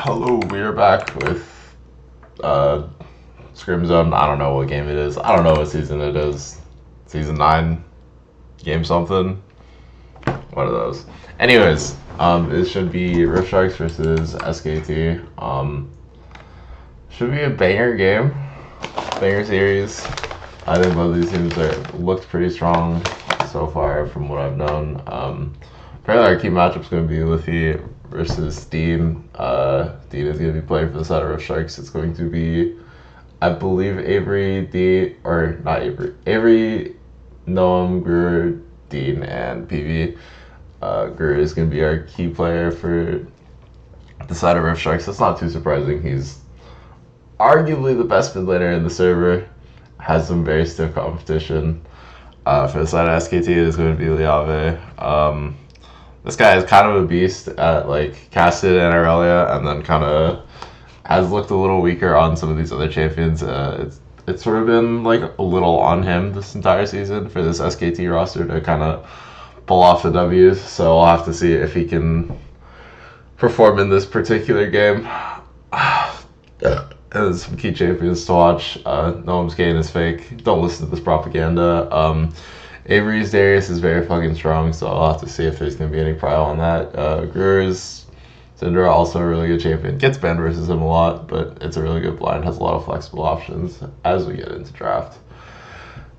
Hello, we are back with Scrims S9. I don't know what game it is. I don't know what season it is. Season 9? Game something? One of those. Anyways, it should be Rift Sharks versus SKT. Should be a banger game. Banger series. I think both these teams looked pretty strong so far from what I've known. Apparently our key matchup's going to be Liffy versus Dean. Dean is going to be playing for the side of Rift Sharks. It's going to be, I believe, Avery, Noam, Greer, Dean, and PV. Greer is going to be our key player for the side of Rift Sharks. That's not too surprising. He's arguably the best mid laner in the server. Has some very stiff competition. For the side of SKT, it is going to be Liave. This guy is kind of a beast at like Casted and Aurelia, and then kind of has looked a little weaker on some of these other champions. It's sort of been like a little on him this entire season for this SKT roster to kind of pull off the W's. So we'll have to see if he can perform in this particular game. There's some key champions to watch. Noam's Kane is fake. Don't listen to this propaganda. Avery's Darius is very fucking strong, so I'll have to see if there's going to be any prio on that. Greer's Syndra, also a really good champion. Gets banned versus him a lot, but it's a really good blind. Has a lot of flexible options as we get into draft.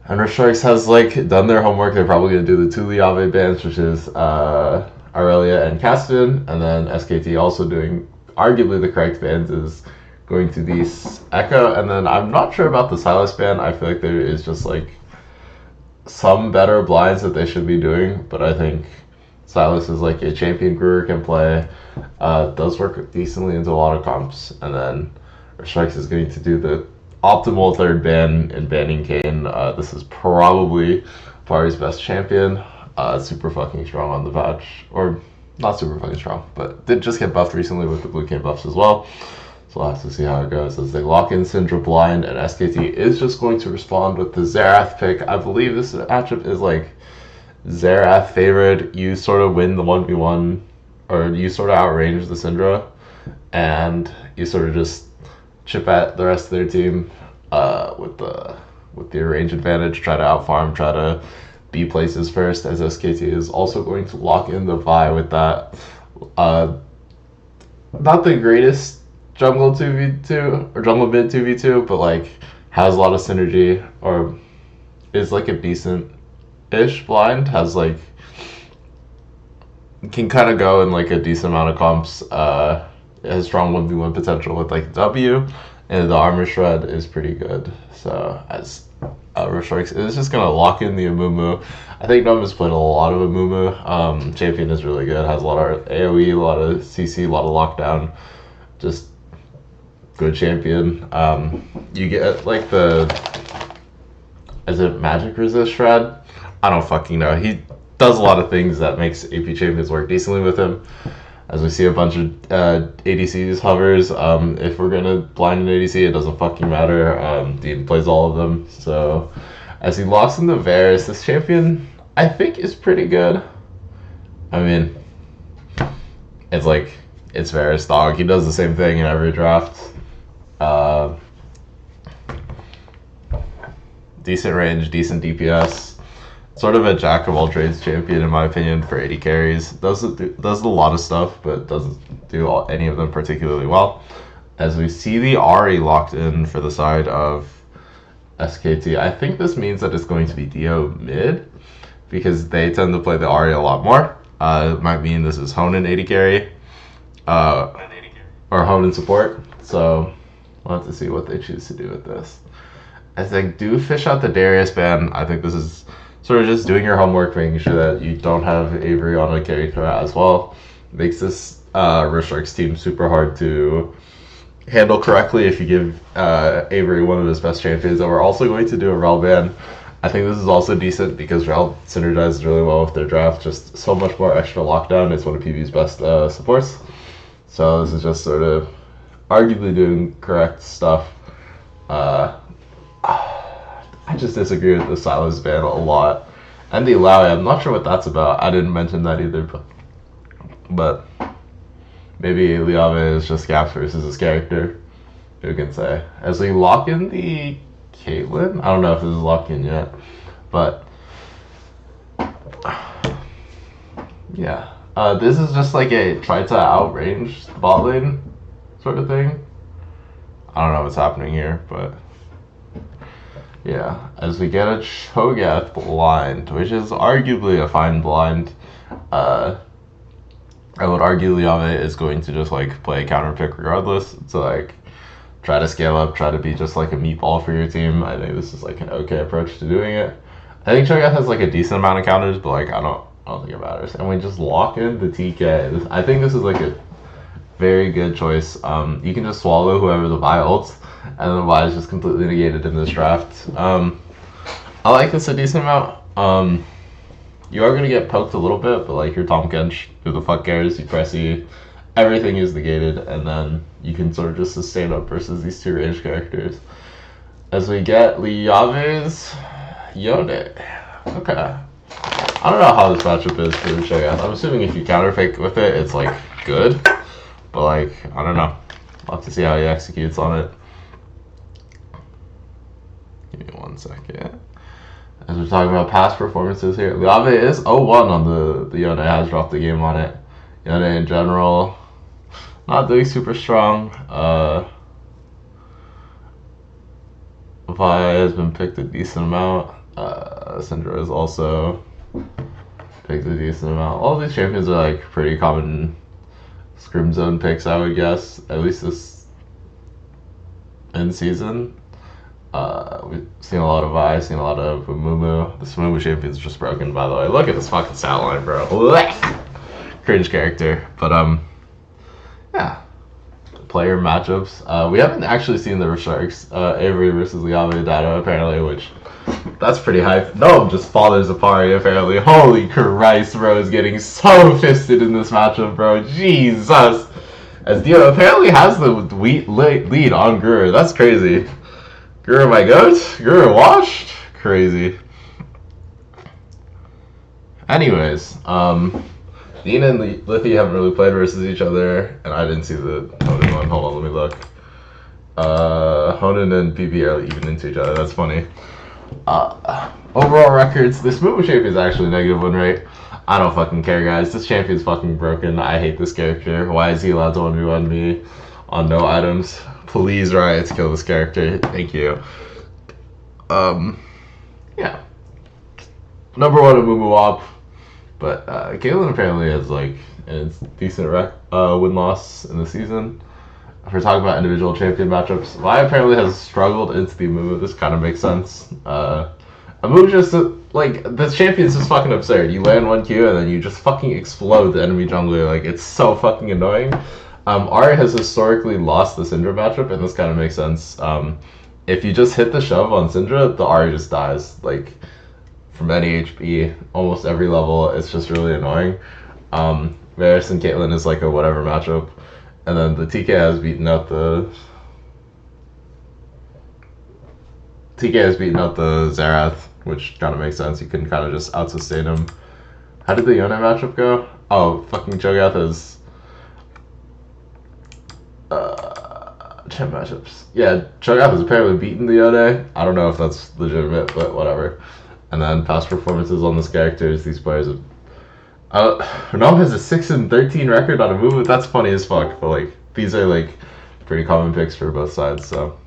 And Rift Sharks has like done their homework. They're probably going to do the two Liave bans, which is Aurelia and Caston, and then SKT also doing arguably the correct bans is going to be Echo, and then I'm not sure about the Silas ban. I feel like there is just like some better blinds that they should be doing, but I think Silas is like a champion Greer can play, does work decently into a lot of comps, and then Sharks is going to do the optimal third ban in banning Kane. This is probably Pari's best champion, super fucking strong on the patch, or not super fucking strong, but did just get buffed recently with the blue Kane buffs as well. So we'll have to see how it goes as they lock in Syndra blind, and SKT is just going to respond with the Xerath pick. I believe this matchup is like Xerath favored. You sort of win the 1v1, or you sort of outrange the Syndra, and you sort of just chip at the rest of their team with the range advantage, try to outfarm, try to be places first, as SKT is also going to lock in the Vi with that. Not the greatest jungle 2v2 or jungle mid 2v2, but like has a lot of synergy, or is like a decent-ish blind, has like can kind of go in like a decent amount of comps, has strong 1v1 potential with like W, and the armor shred is pretty good. So as Rift Sharks is just gonna lock in the Amumu. I think Nom has played a lot of Amumu. Champion is really good, has a lot of AoE, a lot of CC, a lot of lockdown, just good champion. You get like is it magic resist shred? I don't fucking know. He does a lot of things that makes AP champions work decently with him. As we see a bunch of ADCs hovers. If we're gonna blind an ADC, it doesn't fucking matter. Dean plays all of them. So as he locks in the Varus, this champion I think is pretty good. I mean, it's Varus dog. He does the same thing in every draft. Decent range, decent DPS. Sort of a jack of all trades champion in my opinion for 80 carries. Does a lot of stuff, but doesn't do any of them particularly well. As we see the Ahri locked in for the side of SKT, I think this means that it's going to be Dio mid, because they tend to play the Ahri a lot more. It might mean this is Honan 80 carry. Or Honan support. So we'll have to see what they choose to do with this. As they do fish out the Darius ban, I think this is sort of just doing your homework, making sure that you don't have Avery on a carry threat as well. Makes this Rift Sharks team super hard to handle correctly if you give Avery one of his best champions. And we're also going to do a Rel ban. I think this is also decent because Rel synergizes really well with their draft. Just so much more extra lockdown. It's one of Pv's best supports. So this is just sort of arguably doing correct stuff. I just disagree with the Silas ban a lot. And the Alawi, I'm not sure what that's about. I didn't mention that either, but maybe Liave is just gaps versus his character. Who can say? As we lock in the Caitlyn, I don't know if this is locked in yet, but yeah. This is just like a try to outrange the bot lane sort of thing. I don't know what's happening here, but yeah. As we get a Cho'Gath blind, which is arguably a fine blind, I would argue Liave is going to just like play a counter pick regardless. So like try to scale up, try to be just like a meatball for your team. I think this is like an okay approach to doing it. I think Cho'Gath has like a decent amount of counters, but like I don't think it matters. And we just lock in the TK. I think this is like a very good choice. You can just swallow whoever the Vi ults, and then the Vi is just completely negated in this draft. I like this a decent amount. You are gonna get poked a little bit, but like your Tahm Kench, who the fuck cares? You press E, everything is negated, and then you can sort of just sustain up versus these two range characters. As we get Liave's Yone. Okay. I don't know how this matchup is for Cho'Gath. I'm assuming if you counter fake with it, it's like good. But like, I don't know. I'll have to see how he executes on it. Give me 1 second. As we're talking about past performances here, Liave is 0-1 on the Yone, has dropped the game on it. Yone in general, not doing super strong. Vi has been picked a decent amount. Syndra is also picked a decent amount. All these champions are like pretty common scrim zone picks, I would guess. At least this end season. We've seen a lot of Vi, seen a lot of Mumu. The Mumu champion's just broken, by the way. Look at this fucking stat line, bro. Cringe character. But yeah. Player matchups. We haven't actually seen the Sharks Avery versus Liave data apparently, which that's pretty hype. No, just fathers Apari apparently. Holy Christ, bro, is getting so fisted in this matchup, bro. Jesus. As Dio apparently has the lead on Guru. That's crazy. Guru my goat? Guru washed? Crazy. Anyways, Dean and Liffy haven't really played versus each other, and I didn't see the Honan one. Hold on, let me look. Honan and PP are even into each other. That's funny. Overall records, this Mumu champion is actually -1 rate. I don't fucking care, guys. This champion's fucking broken. I hate this character. Why is he allowed to 1v1 me on no items? Please, Riot, kill this character. Thank you. Yeah. Number 1 in Mumu Wop. But Caitlyn apparently has like a decent win-loss in the season. If we're talking about individual champion matchups, Vi apparently has struggled into the Mumu. This kind of makes sense. Mumu just, like, this champion's just fucking absurd. You land 1Q and then you just fucking explode the enemy jungler. Like, it's so fucking annoying. Ari has historically lost the Syndra matchup, and this kind of makes sense. If you just hit the shove on Syndra, the Ari just dies. Like, from any HP, almost every level, it's just really annoying. Varus and Caitlyn is like a whatever matchup. And then the TK has beaten out the Xerath, which kind of makes sense. You can kind of just out-sustain him. How did the Yone matchup go? Oh, fucking Cho'Gath is... champ matchups. Yeah, Cho'Gath has apparently beaten the Yone. I don't know if that's legitimate, but whatever. And then past performances on this characters, these players have... Ronaldo has a 6-13 record on a move. That's funny as fuck, but like these are like pretty common picks for both sides. So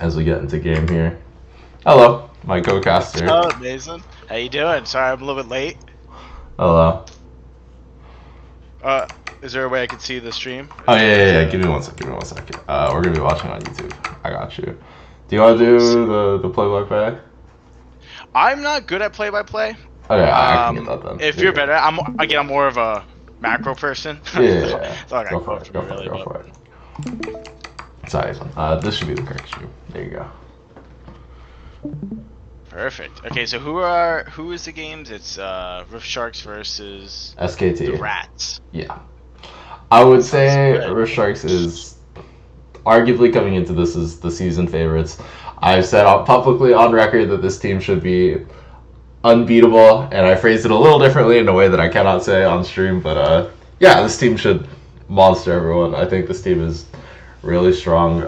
as we get into game here, hello, my co-caster. Oh, Mason, how you doing? Sorry, I'm a little bit late. Hello. Is there a way I can see the stream? Oh yeah. Give me one second. We're gonna be watching on YouTube. I got you. Do you want to do the play-by-play? I'm not good at play-by-play. Okay, I can get that then. If you're better, I'm more of a macro person. Yeah. Go for it. Sorry, this should be the correct stream. There you go. Perfect. Okay, so who is the games? It's Rift Sharks versus SKT. the Rats. Yeah. I would say Rift Sharks is arguably coming into this as the season favorites. I've said publicly on record that this team should be unbeatable, and I phrased it a little differently in a way that I cannot say on stream, but yeah, this team should monster, everyone. I think this team is really strong.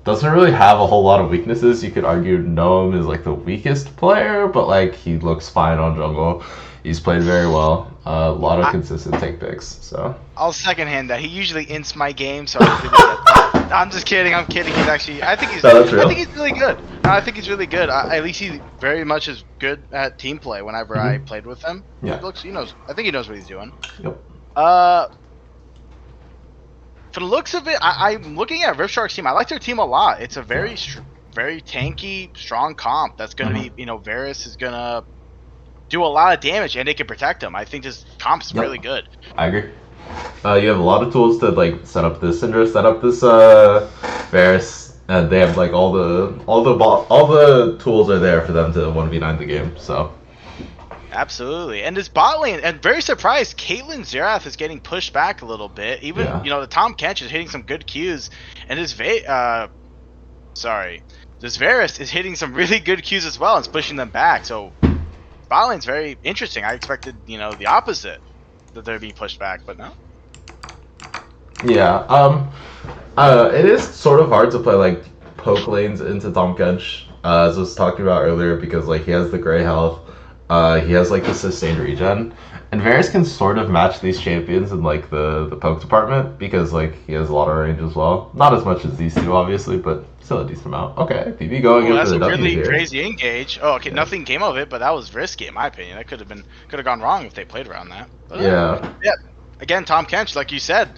Doesn't really have a whole lot of weaknesses. You could argue Gnome is like the weakest player, but like he looks fine on jungle. He's played very well. A lot of consistent take picks. So I'll secondhand that. He usually ints my game, so I really get that. I'm just kidding. I'm kidding. He's actually. I think he's. No, that's real. I think he's really good. No, I think he's really good. At least he very much is good at team play. Whenever I played with him, Yeah. He knows. I think he knows what he's doing. Yep. For the looks of it, I'm looking at Rift team. I like their team a lot. It's a very tanky, strong comp. That's gonna be, Varus is gonna do a lot of damage, and they can protect him. I think this comp is really good. I agree. You have a lot of tools to like set up this Syndra, set up this Varus, and they have like all the tools are there for them to 1v9 the game. So. Absolutely, and this bot lane, and very surprised, Caitlyn Xerath is getting pushed back a little bit. Even the Tom Kench is hitting some good Qs, and this Varus is hitting some really good Qs as well, and it's pushing them back. So bot lane's very interesting. I expected the opposite, that they're being pushed back, but no. Yeah, it is sort of hard to play like poke lanes into Tom Kench, as I was talking about earlier, because like he has the gray health. He has like the sustained regen, and Varus can sort of match these champions in like the poke department because like he has a lot of range as well. Not as much as these two, obviously, but still a decent amount. Okay, PB going in for the W here. That's a really crazy engage. Oh, okay, nothing came of it, but that was risky in my opinion. That could have gone wrong if they played around that. But, yeah. Again, Tom Kench, like you said,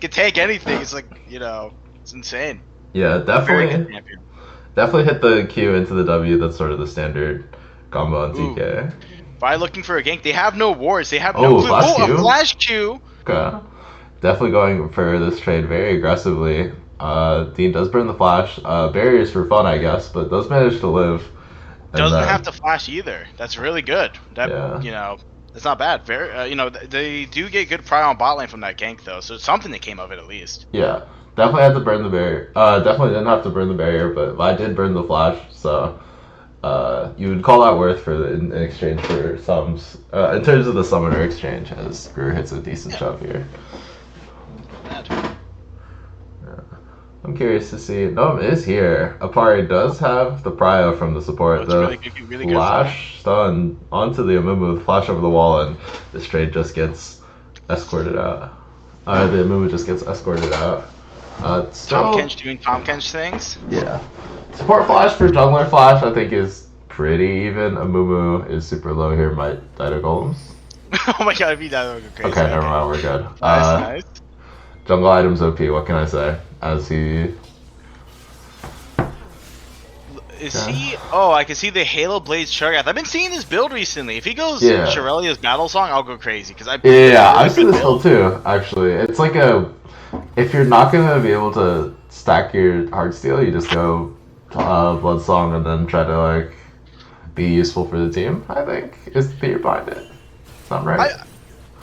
can take anything. It's like it's insane. Yeah, definitely hit the Q into the W. That's sort of the standard combo on TK. By looking for a gank, they have no wards. They have no clue. A flash Q. Okay. Definitely going for this trade very aggressively. Dean does burn the flash. Barriers for fun, I guess, but does manage to live. Doesn't have to flash either. That's really good. It's not bad. They do get good pry on bot lane from that gank though, so something that came of it at least. Yeah. Definitely had to burn the barrier. Definitely didn't have to burn the barrier, but I did burn the flash, so you would call that worth in exchange for sums. In terms of the summoner exchange, as Greer hits a decent shove here. Yeah. I'm curious to see. Gnome is here. Apari does have the prio from the support. The really flash stun onto the Amumu with flash over the wall, and this trade just gets escorted out. The Amumu just gets escorted out. Tom Kench doing Tom Kench things? Yeah. Support flash for jungler flash, I think, is pretty even. Amumu is super low here, might die to golems. Oh my god, if he died, that would go crazy. Okay, never mind, we're good. Nice. Jungle items OP, what can I say? As he... Is he... Oh, I can see the Halo Blades Cho'Gath. I've been seeing this build recently. If he goes Shirelia's Battle Song, I'll go crazy. I've seen this build too, actually. It's like a... If you're not going to be able to stack your Heartsteel, you just go Blood Song and then try to like be useful for the team, I think, is the theory behind it. Sound right?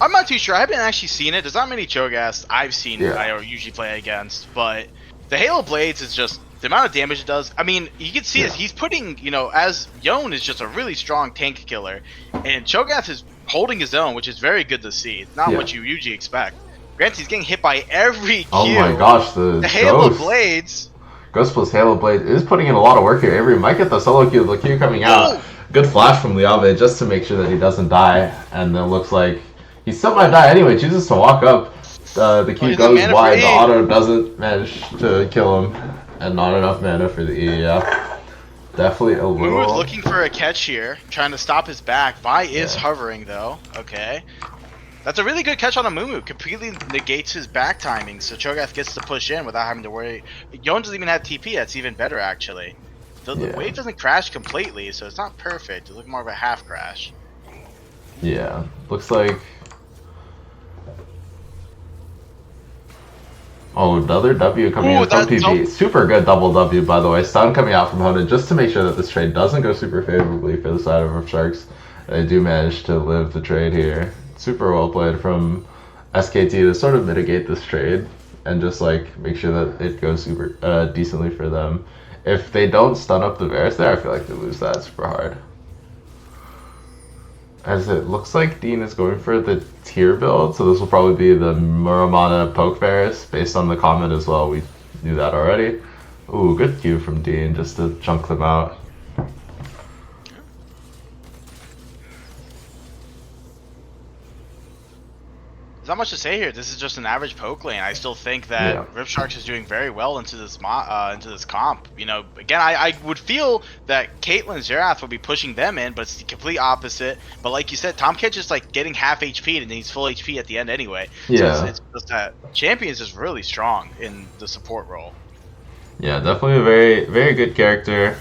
I'm not too sure. I haven't actually seen it. There's not many Cho'Gaths I've seen I usually play against, but the Halo Blades is just the amount of damage it does. I mean, you can see he's putting, as Yone is just a really strong tank killer, and Cho'Gath is holding his own, which is very good to see. It's not what you usually expect. Granted, he's getting hit by every Q. Oh my gosh, the Halo Blades. Ghost plus Halo Blade is putting in a lot of work here. Avery might get the solo Q, the Q coming out. Good flash from Liave just to make sure that he doesn't die. And then looks like he still might die anyway. Chooses to walk up. The Q goes wide. The auto doesn't manage to kill him. And not enough mana for the EF. Definitely a little... Muumu's looking for a catch here. Trying to stop his back. Vi is hovering though. Okay. That's a really good catch on a Mumu. Completely negates his back timing, so Cho'Gath gets to push in without having to worry. Yone doesn't even have TP. That's even better, actually. The wave doesn't crash completely, so it's not perfect. It's looking more of a half crash. Yeah, looks like... Oh, another W coming in from PB. Super good double W, by the way. Stun coming out from Honan just to make sure that this trade doesn't go super favorably for the side of Sharks. They do manage to live the trade here. Super well played from SKT to sort of mitigate this trade and just like make sure that it goes super decently for them. If they don't stun up the Varus there, I feel like they lose that super hard. As it looks like Dean is going for the tier build, so this will probably be the Muramana Poke Varus based on the comment as well. We knew that already. Ooh, good Q from Dean just to chunk them out. There's not much to say here. This is just an average poke lane. I still think that Ripsharks is doing very well into this comp. You know, again, I would feel that Caitlyn Xerath would be pushing them in, but it's the complete opposite. But like you said, Tom Kench is like getting half HP and he's full HP at the end anyway. Yeah. So it's just that Champion is just really strong in the support role. Yeah, definitely a very, very good character.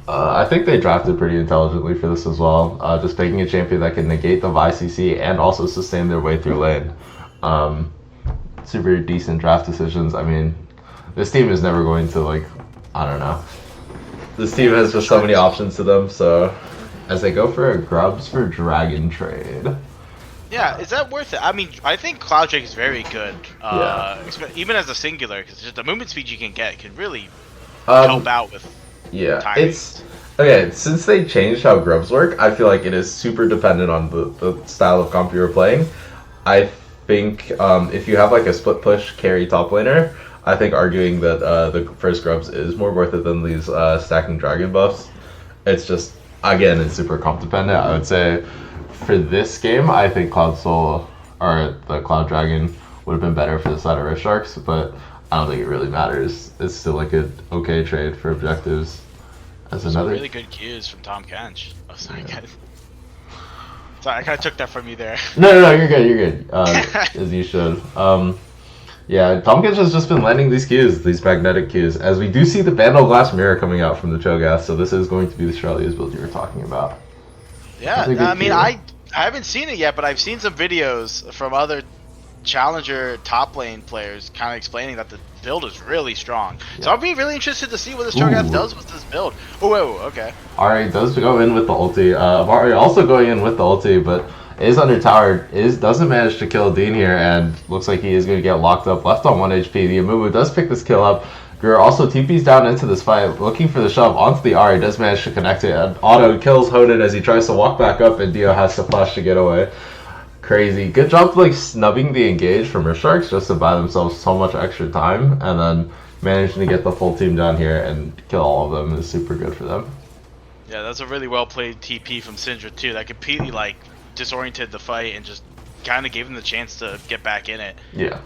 I think they drafted pretty intelligently for this as well. Just picking a champion that can negate the VICC and also sustain their way through lane. Super decent draft decisions. I mean, this team is never going to, like, I don't know. This team has just so many options to them, so as they go for a Grubs for Dragon trade. Yeah, is that worth it? I mean, I think Cloud Drake is very good. Even as a singular, because just the movement speed you can get can really help out with. Yeah, timing. it's okay. Since they changed how grubs work, I feel like it is super dependent on the style of comp you're playing. I think if you have like a split push carry top laner, I think arguing that the first grubs is more worth it than these stacking dragon buffs. It's just, again, it's super comp dependent. I would say for this game, I think Cloud Soul or the Cloud Dragon would have been better for the side of Rift Sharks, but I don't think it really matters. It's still like an okay trade for objectives. As Those another really good cues from Tom Kench. Oh, sorry, guys. Sorry, I kind of took that from you there. No, you're good. You're good. As you should. Yeah, Tom Kench has just been landing these cues, these magnetic cues, as we do see the Bandle Glass Mirror coming out from the Cho'Gath. So this is going to be the Shurelya's build you were talking about. Yeah, I mean, I haven't seen it yet, but I've seen some videos from other challenger top lane players kind of explaining that the build is really strong. Yeah. So I'll be really interested to see what this Cho'Gath does with this build. Oh, whoa, okay. Ari does go in with the ulti. Ari also going in with the ulti, but is under tower, doesn't manage to kill Dean here, and looks like he is going to get locked up, left on 1 HP. The Amumu does pick this kill up. Greer also TP's down into this fight, looking for the shove onto the Ari, does manage to connect it, and auto kills Hoden as he tries to walk back up, and Dio has to flash to get away. Crazy. Good job like snubbing the engage from Rift Sharks just to buy themselves so much extra time, and then managing to get the full team down here and kill all of them is super good for them. Yeah, that's a really well played TP from Syndra too. That completely like disoriented the fight and just kind of gave them the chance to get back in it. Yeah.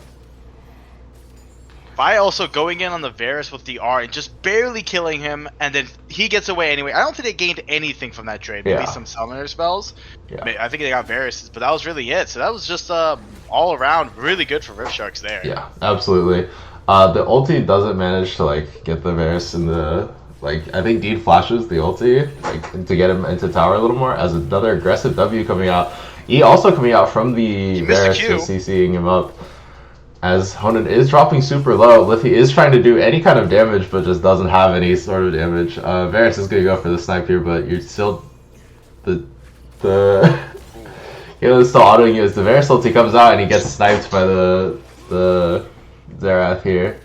Vi also going in on the Varus with the R and just barely killing him, and then he gets away anyway. I don't think they gained anything from that trade. Maybe some summoner spells. Yeah. I think they got Varus, but that was really it. So that was just all around really good for Rift Sharks there. Yeah, absolutely. The ulti doesn't manage to like get the Varus in the I think Dean flashes the ulti to get him into tower a little more as another aggressive W coming out. E also coming out from the Varus and CCing him up. As Honan is dropping super low, Liffy is trying to do any kind of damage, but just doesn't have any sort of damage. Varus is going to go for the snipe here, but you're still... still autoing you as the Varus ulti comes out and he gets sniped by the Xerath here.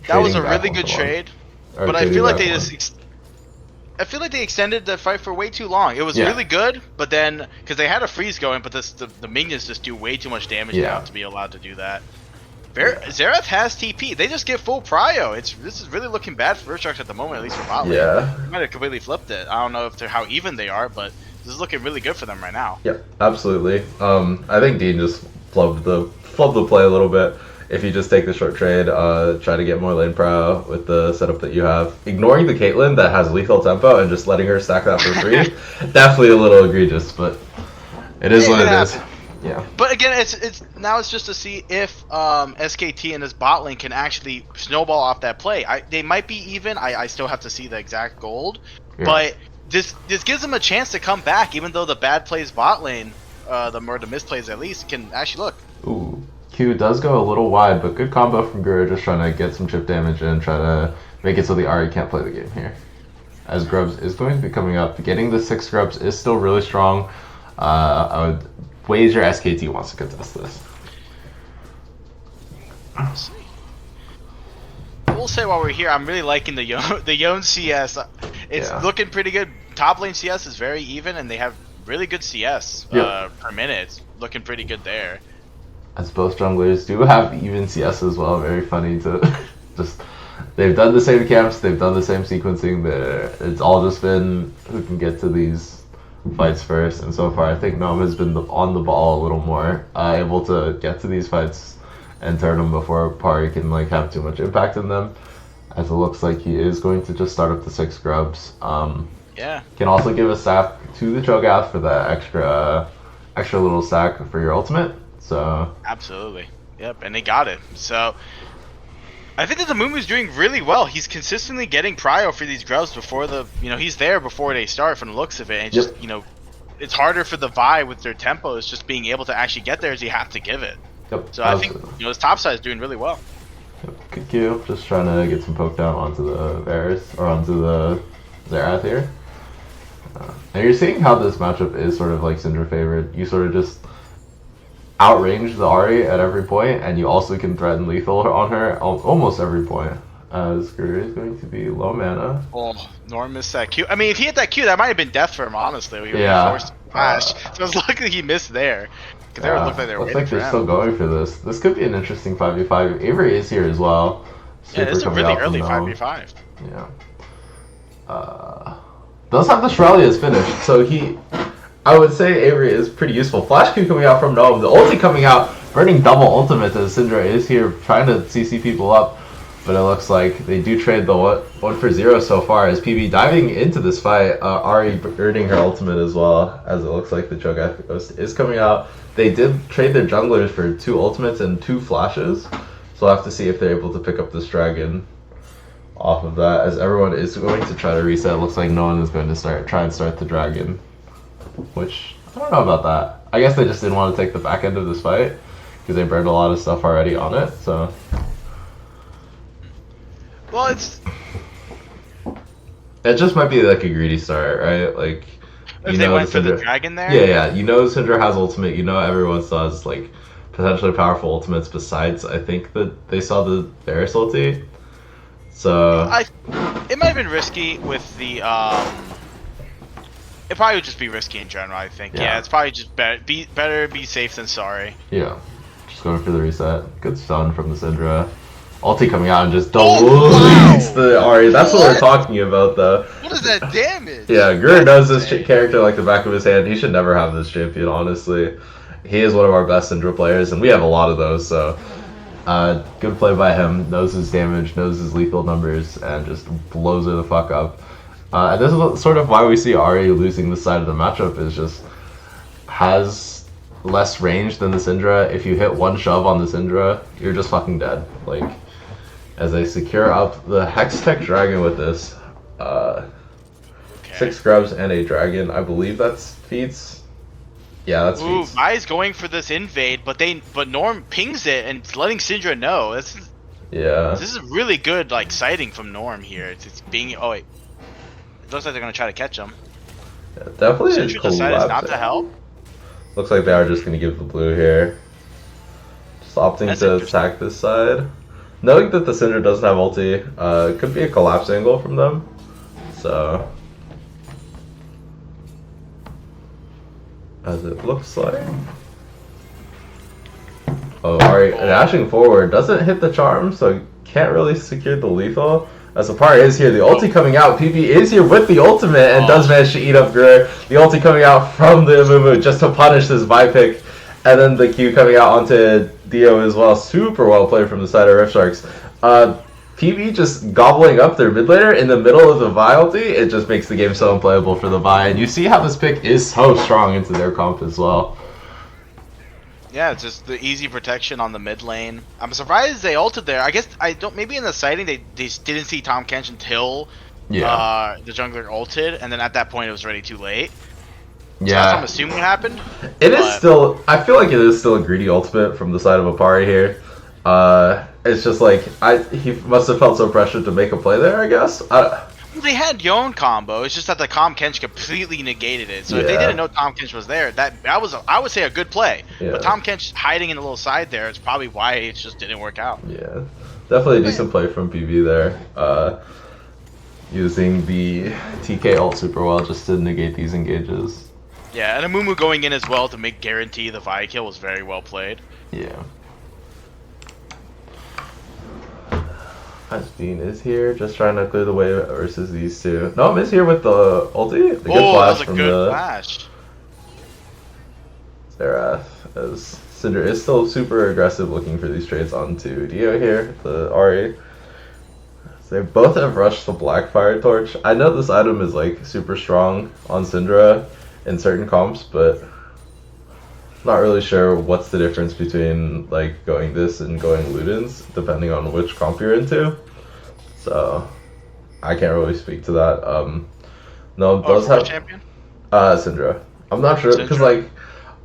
That was a really good trade, but I feel like they just... I feel like they extended the fight for way too long. It was really good, but then... Because they had a freeze going, but the minions just do way too much damage now to be allowed to do that. Xerath has TP. They just get full prio. This is really looking bad for Rift Sharks at the moment, at least for bot lane. Yeah. They might have completely flipped it. I don't know how even they are, but this is looking really good for them right now. Yep, absolutely. I think Dean just flubbed the play a little bit. If you just take the short trade, try to get more lane prio with the setup that you have. Ignoring the Caitlyn that has lethal tempo and just letting her stack that for free, definitely a little egregious, but it is what it is. Yeah. But again, it's just to see if SKT and his bot lane can actually snowball off that play. They might be even. I still have to see the exact gold, but this gives them a chance to come back, even though the bad plays bot lane, the misplays at least, can actually look. Ooh, Q does go a little wide, but good combo from Guru, just trying to get some chip damage and try to make it so the Ari can't play the game here. As Grubs is going to be coming up, getting the 6 Grubs is still really strong. I would wager SKT wants to contest this. We'll say while we're here, I'm really liking the Yone CS. It's looking pretty good. top lane CS is very even, and they have really good CS per minute. It's looking pretty good there. As both junglers do have even CS as well. Very funny to just. They've done the same camps, they've done the same sequencing. It's all just been who can get to these fights first. And so far, I think Gnome has been on the ball a little more, able to get to these fights and turn them before Pari can like have too much impact in them. As it looks like he is going to just start up the 6 grubs. Yeah. Can also give a staff to the Cho'Gath for that extra little stack for your ultimate. So absolutely, yep, and they got it. So I think that the Mumu's doing really well. He's consistently getting prio for these grubs before he's there before they start from the looks of it. And just, it's harder for the Vi with their tempo. It's just being able to actually get there as you have to give it. Yep, so I think, his top side is doing really well. Yep, good Q. Just trying to get some poke down onto the Varus, or onto the Xerath here. And you're seeing how this matchup is sort of like Syndra favored. You sort of just outrange the Ahri at every point, and you also can threaten lethal on her almost every point. Screw is going to be low mana. Oh, Norm missed that Q. I mean, if he hit that Q, that might have been death for him, honestly. He would be forced to flash. So it's lucky he missed there. Because they would look like they were waiting for him. Still going for this. This could be an interesting 5v5. Avery is here as well. Yeah, this is a really early 5v5. Yeah. Does have the Shuralia's finished, so I would say Avery is pretty useful. Flash Q coming out from Gnome, the ulti coming out, burning double ultimate as Syndra is here trying to CC people up, but it looks like they do trade the 1 for 0 so far as PB diving into this fight, Ahri burning her ultimate as well, as it looks like the Cho'Gath Ghost is coming out. They did trade their junglers for 2 ultimates and 2 flashes, so we'll have to see if they're able to pick up this dragon off of that, as everyone is going to try to reset. It looks like no one is going to try and start the dragon, which I don't know about that. I guess they just didn't want to take the back end of this fight because they burned a lot of stuff already on it. So, well, it just might be like a greedy start, right? Like, if they went for the dragon there. Yeah. You know, Syndra has ultimate. You know, everyone still has like potentially powerful ultimates. Besides, I think that they saw the Varus ulti. So it might have been risky with the it probably would just be risky in general, I think. Yeah, it's probably just better be safe than sorry. Yeah. Just going for the reset. Good stun from the Syndra. Ulti coming out and just deletes the Ahri. That's what we're talking about, though. What is that damage? Yeah, Gur knows this character like the back of his hand. He should never have this champion, honestly. He is one of our best Syndra players, and we have a lot of those, so good play by him. Knows his damage, knows his lethal numbers, and just blows it the fuck up. And this is sort of why we see Ahri losing this side of the matchup, is just has less range than the Syndra. If you hit 1 shove on the Syndra, you're just fucking dead. Like, as they secure up the Hextech Dragon with this, 6 scrubs and a dragon. I believe that's feats. Yeah, that's feats. Ooh, Mai's going for this invade, but Norm pings it and letting Syndra know. This is really good, like, sighting from Norm here. It's being it looks like they're gonna try to catch him. Yeah, definitely. Syndra decided not to help. Looks like they are just gonna give the blue here. Just opting to attack this side. Knowing that the Syndra doesn't have ulti, it could be a collapse angle from them. So, as it looks like. Oh, Ahri dashing forward doesn't hit the charm, so can't really secure the lethal. As the part is here, the ulti coming out. PB is here with the ultimate and does manage to eat up Gur. The ulti coming out from the Amumu just to punish this Vipic. And then the Q coming out onto Dio as well. Super well played from the side of Rift Sharks. PB just gobbling up their mid laner in the middle of the Vi ulti. It just makes the game so unplayable for the Vi. And you see how this pick is so strong into their comp as well. Yeah, it's just the easy protection on the mid lane. I'm surprised they ulted there. I guess maybe in the sighting they didn't see Tahm Kench until the jungler ulted, and then at that point it was already too late. So that's what I'm assuming what happened. It is still, I feel like it is still a greedy ultimate from the side of Apari here. It's just like, he must have felt so pressured to make a play there, I guess. They had Yon combo. It's just that the Tahm Kench completely negated it. So if they didn't know Tahm Kench was there, that was I would say a good play. Yeah. But Tahm Kench hiding in the little side there is probably why it just didn't work out. Yeah, definitely a decent play from PB there. using the TK ult super well just to negate these engages. Yeah, and a Mumu going in as well to make guarantee the Vi kill was very well played. Yeah. Bean is here, just trying to clear the way versus these two. Gnome is here with the ulti. The good flash that was a from good the flash. Zerath, as Cinder is still super aggressive looking for these trades onto Dio here, the Ari. So they both have rushed the Blackfire Torch. I know this item is like super strong on Syndra in certain comps, but not really sure what's the difference between like going this and going Ludens, depending on which comp you're into. So I can't really speak to that. No, those have champion? Syndra. I'm not sure because like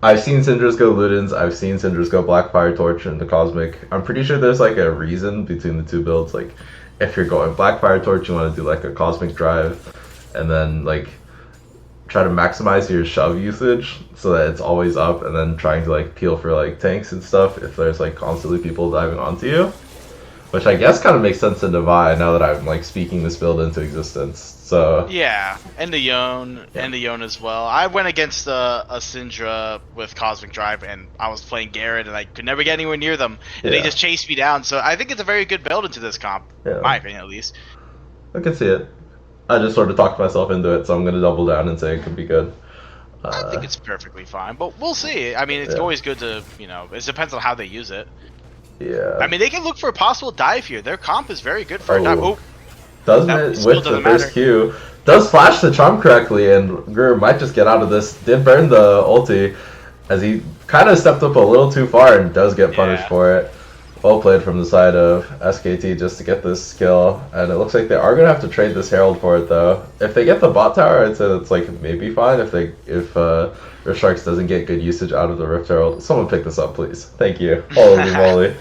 I've seen Syndras go Ludens, I've seen Syndras go Blackfire Torch and the Cosmic. I'm pretty sure there's like a reason between the two builds. Like if you're going Blackfire Torch, you want to do like a Cosmic Drive, and then like try to maximize your shove usage so that it's always up, and then trying to like peel for like tanks and stuff if there's like constantly people diving onto you, which I guess kind of makes sense in Divide now that I'm like speaking this build into existence. So yeah, and the Yone, and the Yone as well. I went against a Syndra with Cosmic Drive, and I was playing Garrett, and I could never get anywhere near them, and they just chased me down. So I think it's a very good build into this comp, in my opinion at least. I can see it. I just sort of talked myself into it, so I'm going to double down and say it could be good. I think it's perfectly fine, but we'll see. I mean, it's always good to, you know, it depends on how they use it. Yeah. I mean, they can look for a possible dive here. Their comp is very good for a dive. Oh. Doesn't it with the first Q. Does flash the charm correctly, and Gur might just get out of this. Did burn the ulti, as he kind of stepped up a little too far and does get punished for it. Well played from the side of SKT just to get this skill, and it looks like they are gonna have to trade this Herald for it though. If they get the bot tower, I'd say that's like maybe fine. If Rift Sharks doesn't get good usage out of the Rift Herald, someone pick this up, please. Thank you. Holy moly!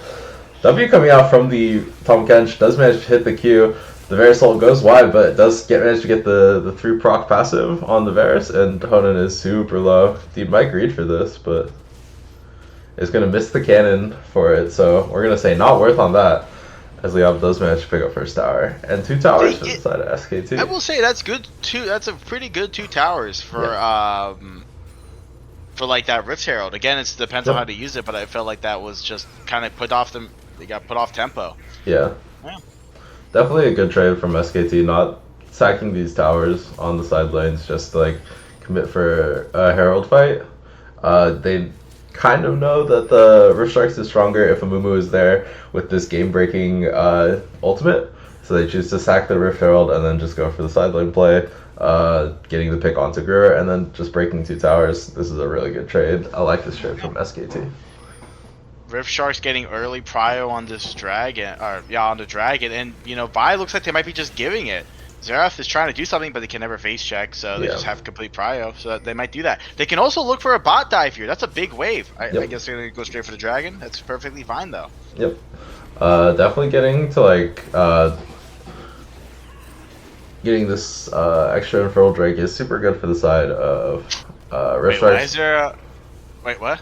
W coming out from the Tom Kench does manage to hit the Q. The Varus ult goes wide, but it does manage to get the 3 proc passive on the Varus, and Honan is super low. He might greed for this, but is going to miss the cannon for it, so we're going to say not worth on that, as Liab does manage to pick up first tower. And 2 towers for the side of SKT. I will say that's good too. That's a pretty good 2 towers for like that Rift Herald. Again, it depends on how to use it, but I felt like that was just kind of put off them. They got put off tempo. Yeah. Definitely a good trade from SKT, not sacking these towers on the side lanes just to like commit for a Herald fight. They kind of know that the Rift Sharks is stronger if a Mumu is there with this game-breaking ultimate, so they choose to sack the Rift Herald and then just go for the side lane play, getting the pick onto Gruer, and then just breaking 2 towers. This is a really good trade. I like this trade from SKT. Rift Sharks getting early prio on this dragon, on the dragon, and you know, Vi looks like they might be just giving it. Zerath is trying to do something, but they can never face check, so they just have complete prio, so they might do that. They can also look for a bot dive here. That's a big wave. I guess they're going to go straight for the dragon. That's perfectly fine, though. Yep. Definitely getting to, like, getting this extra Infernal Drake is super good for the side of Rift Sharks. Why is there wait, what?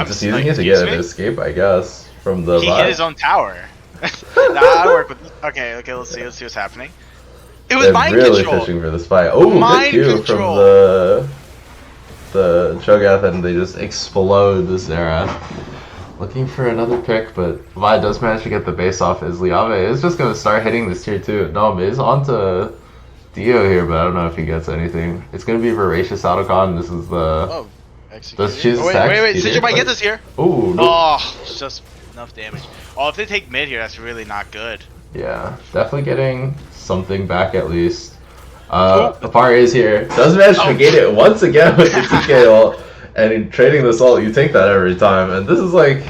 Just using it to get an escape, I guess, from the He hit his own tower. I work with... Okay, let's see what's happening. It was mind really control. Fishing for this fight. Oh, good Q from the Cho'Gath, and they just explode the Zerath. Looking for another pick, but Vi does manage to get the base off as Liave is just going to start hitting this tier 2. Nom is onto Dio here, but I don't know if he gets anything. It's going to be Voracious Autocon. This is the... Let's choose wait, Sigil might get this here. Ooh, no. Oh, it's just enough damage. Oh, if they take mid here, that's really not good. Yeah, definitely getting something back at least. Apari is here. Does manage to negate it once again with the TK ult. And in trading this ult, you take that every time. And this is like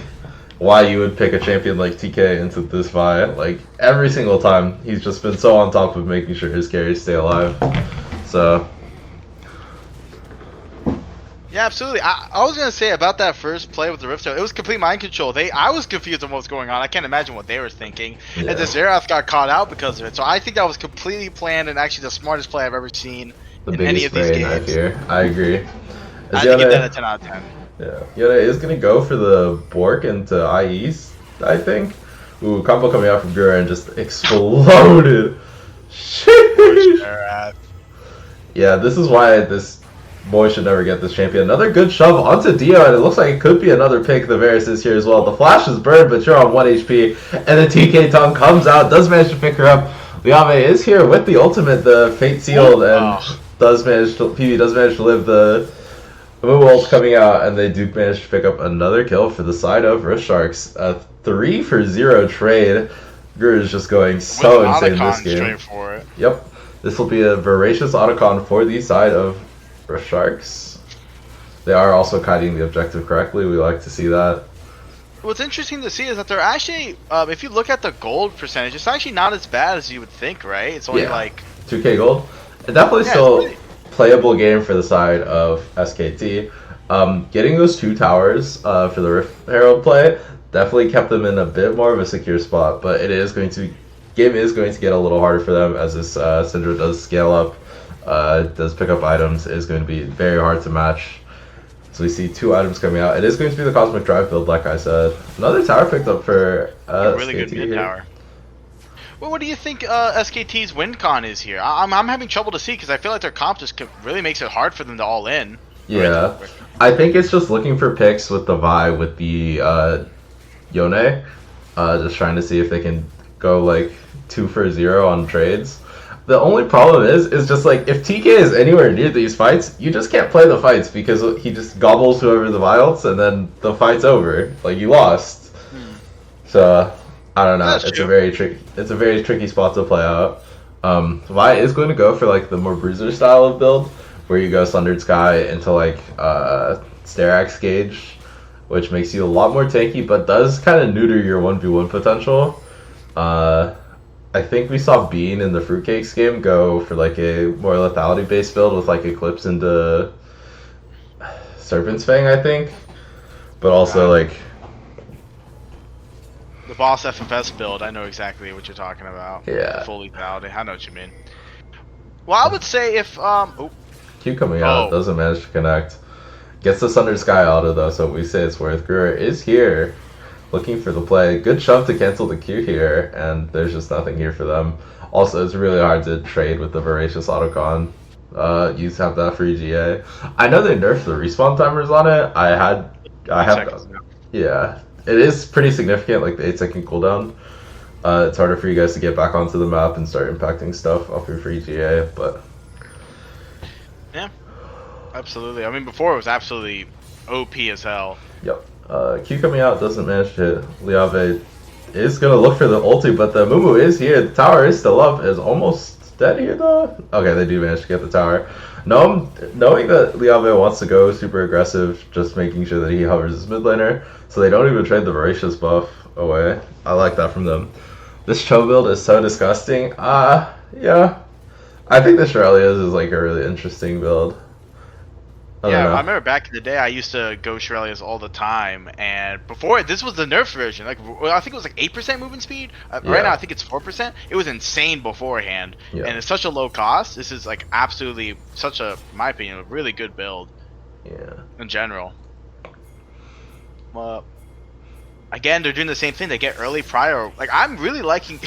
why you would pick a champion like TK into this fight. Like every single time, he's just been so on top of making sure his carries stay alive. So... Yeah, absolutely. I was gonna say about that first play with the Rift Herald, it was complete mind control. I was confused on what was going on. I can't imagine what they were thinking. And the Zerath got caught out because of it. So I think that was completely planned and actually the smartest play I've ever seen in any of these games. Here. I agree. I give that a 10 out of 10. Yeah, Yona is gonna go for the Bork into IEs, I think. Ooh, combo coming out from Gura and just exploded. Yeah, this is why this boy should never get this champion. Another good shove onto Dio, and it looks like it could be another pick. The Varus is here as well. The flash is burned, but you're on 1 HP, and the TK tongue comes out, does manage to pick her up. Liave is here with the ultimate, the Fate Sealed, and PB does manage to live. The Moo ult coming out, and they do manage to pick up another kill for the side of Risharks. A 3-for-0 trade. Guru is just going so insane in this game. Straight for it. Yep. This will be a voracious Otacon for the side of Risharks. They are also kiting the objective correctly. We like to see that. What's interesting to see is that they're actually, if you look at the gold percentage, it's actually not as bad as you would think, right? It's only like 2k gold. Definitely still playable game for the side of SKT. Getting those 2 towers for the Rift Herald play definitely kept them in a bit more of a secure spot, but it is going to game is going to get a little harder for them as this Syndra does scale up, does pick up items. It is going to be very hard to match. So we see 2 items coming out. It is going to be the Cosmic Drive build, like I said. Another tower picked up for a really SKT good mid tower. Well, what do you think SKT's win con is here? I'm having trouble to see because I feel like their comp just really makes it hard for them to all in. Yeah, I think it's just looking for picks with the Vi with the Yone, just trying to see if they can go like 2-for-0 on trades. The only problem is just like if TK is anywhere near these fights, you just can't play the fights because he just gobbles whoever the vials and then the fight's over. Like you lost. So I don't know. It's a very tricky spot to play out. Vi is going to go for like the more bruiser style of build, where you go Sundered Sky into like Sterax Gauge, which makes you a lot more tanky, but does kind of neuter your 1v1 potential. I think we saw Bean in the Fruitcakes game go for like a more lethality based build with like Eclipse into Serpent's Fang, I think. But also like the boss FFS build, I know exactly what you're talking about. Yeah. The full lethality, I know what you mean. Well, I would say if Q coming out doesn't manage to connect. Gets the Sundered Sky auto though, so we say it's worth. Gruer is here, looking for the play. Good shove to cancel the Q here, and there's just nothing here for them. Also, it's really hard to trade with the Voracious Autocon. You have that free GA. I know they nerfed the respawn timers on it. Yeah, it is pretty significant, like the 8-second cooldown. It's harder for you guys to get back onto the map and start impacting stuff off your free GA, but yeah. Absolutely. I mean, before it was absolutely OP as hell. Yep. Q coming out doesn't manage to hit. Liave is going to look for the ulti, but the Mumu is here. The tower is still up. Is almost dead here, though. Okay, they do manage to get the tower. Knowing that Liave wants to go super aggressive, just making sure that he hovers his mid laner, so they don't even trade the Voracious buff away. I like that from them. This Cho build is so disgusting. Yeah. I think the Shirelia's is like a really interesting build. I remember back in the day I used to go Shirelia's all the time, and before this was the nerf version. Like I think it was like 8% movement speed. Right now I think it's 4%. It was insane beforehand, and it's such a low cost. This is like absolutely such a, in my opinion, a really good build. Yeah. In general. Again, they're doing the same thing. They get early prior. Like I'm really liking.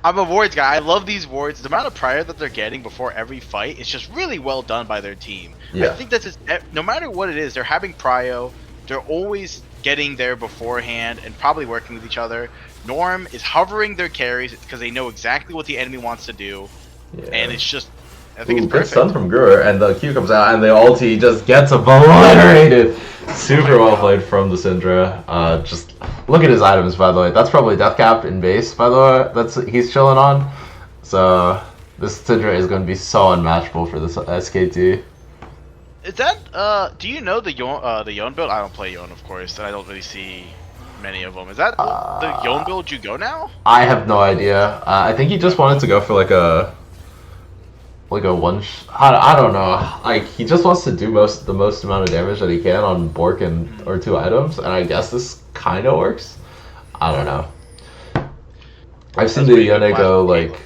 I'm a wards guy. I love these wards. The amount of prior that they're getting before every fight is just really well done by their team. Yeah. I think that's just, no matter what it is, they're having prio. They're always getting there beforehand and probably working with each other. Norm is hovering their carries because they know exactly what the enemy wants to do, and it's just. I think it's perfect. Good stun from Gruer, and the Q comes out, and the ulti just gets obliterated. Super well played from the Syndra. Just look at his items, by the way. That's probably death cap in base, by the way. That's he's chilling on. So this Syndra is going to be so unmatchable for this SKT. Is that do you know the Yon build? I don't play Yon, of course, and I don't really see many of them. Is that the Yon build you go now? I have no idea. I think he just wanted to go for like a one. I don't know. Like he just wants to do the most amount of damage that he can on Bork or 2 items, and I guess this kind of works. I don't know. I've seen the Yone go like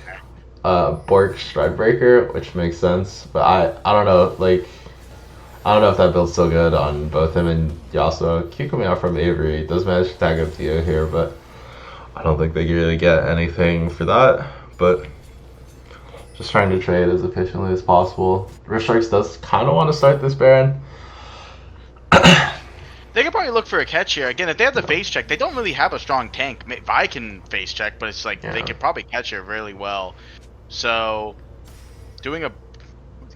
Bork Strikebreaker, which makes sense, but I don't know. Like I don't know if that build's still good on both him and Yasuo. Q coming out from Avery does manage to tag up Dio here, but I don't think they really get anything for that. But Just trying to trade as efficiently as possible. Risharks does kind of want to start this Baron. They could probably look for a catch here. Again, if they have the face check, they don't really have a strong tank. Vi can face check, but it's like they could probably catch it really well. So, doing a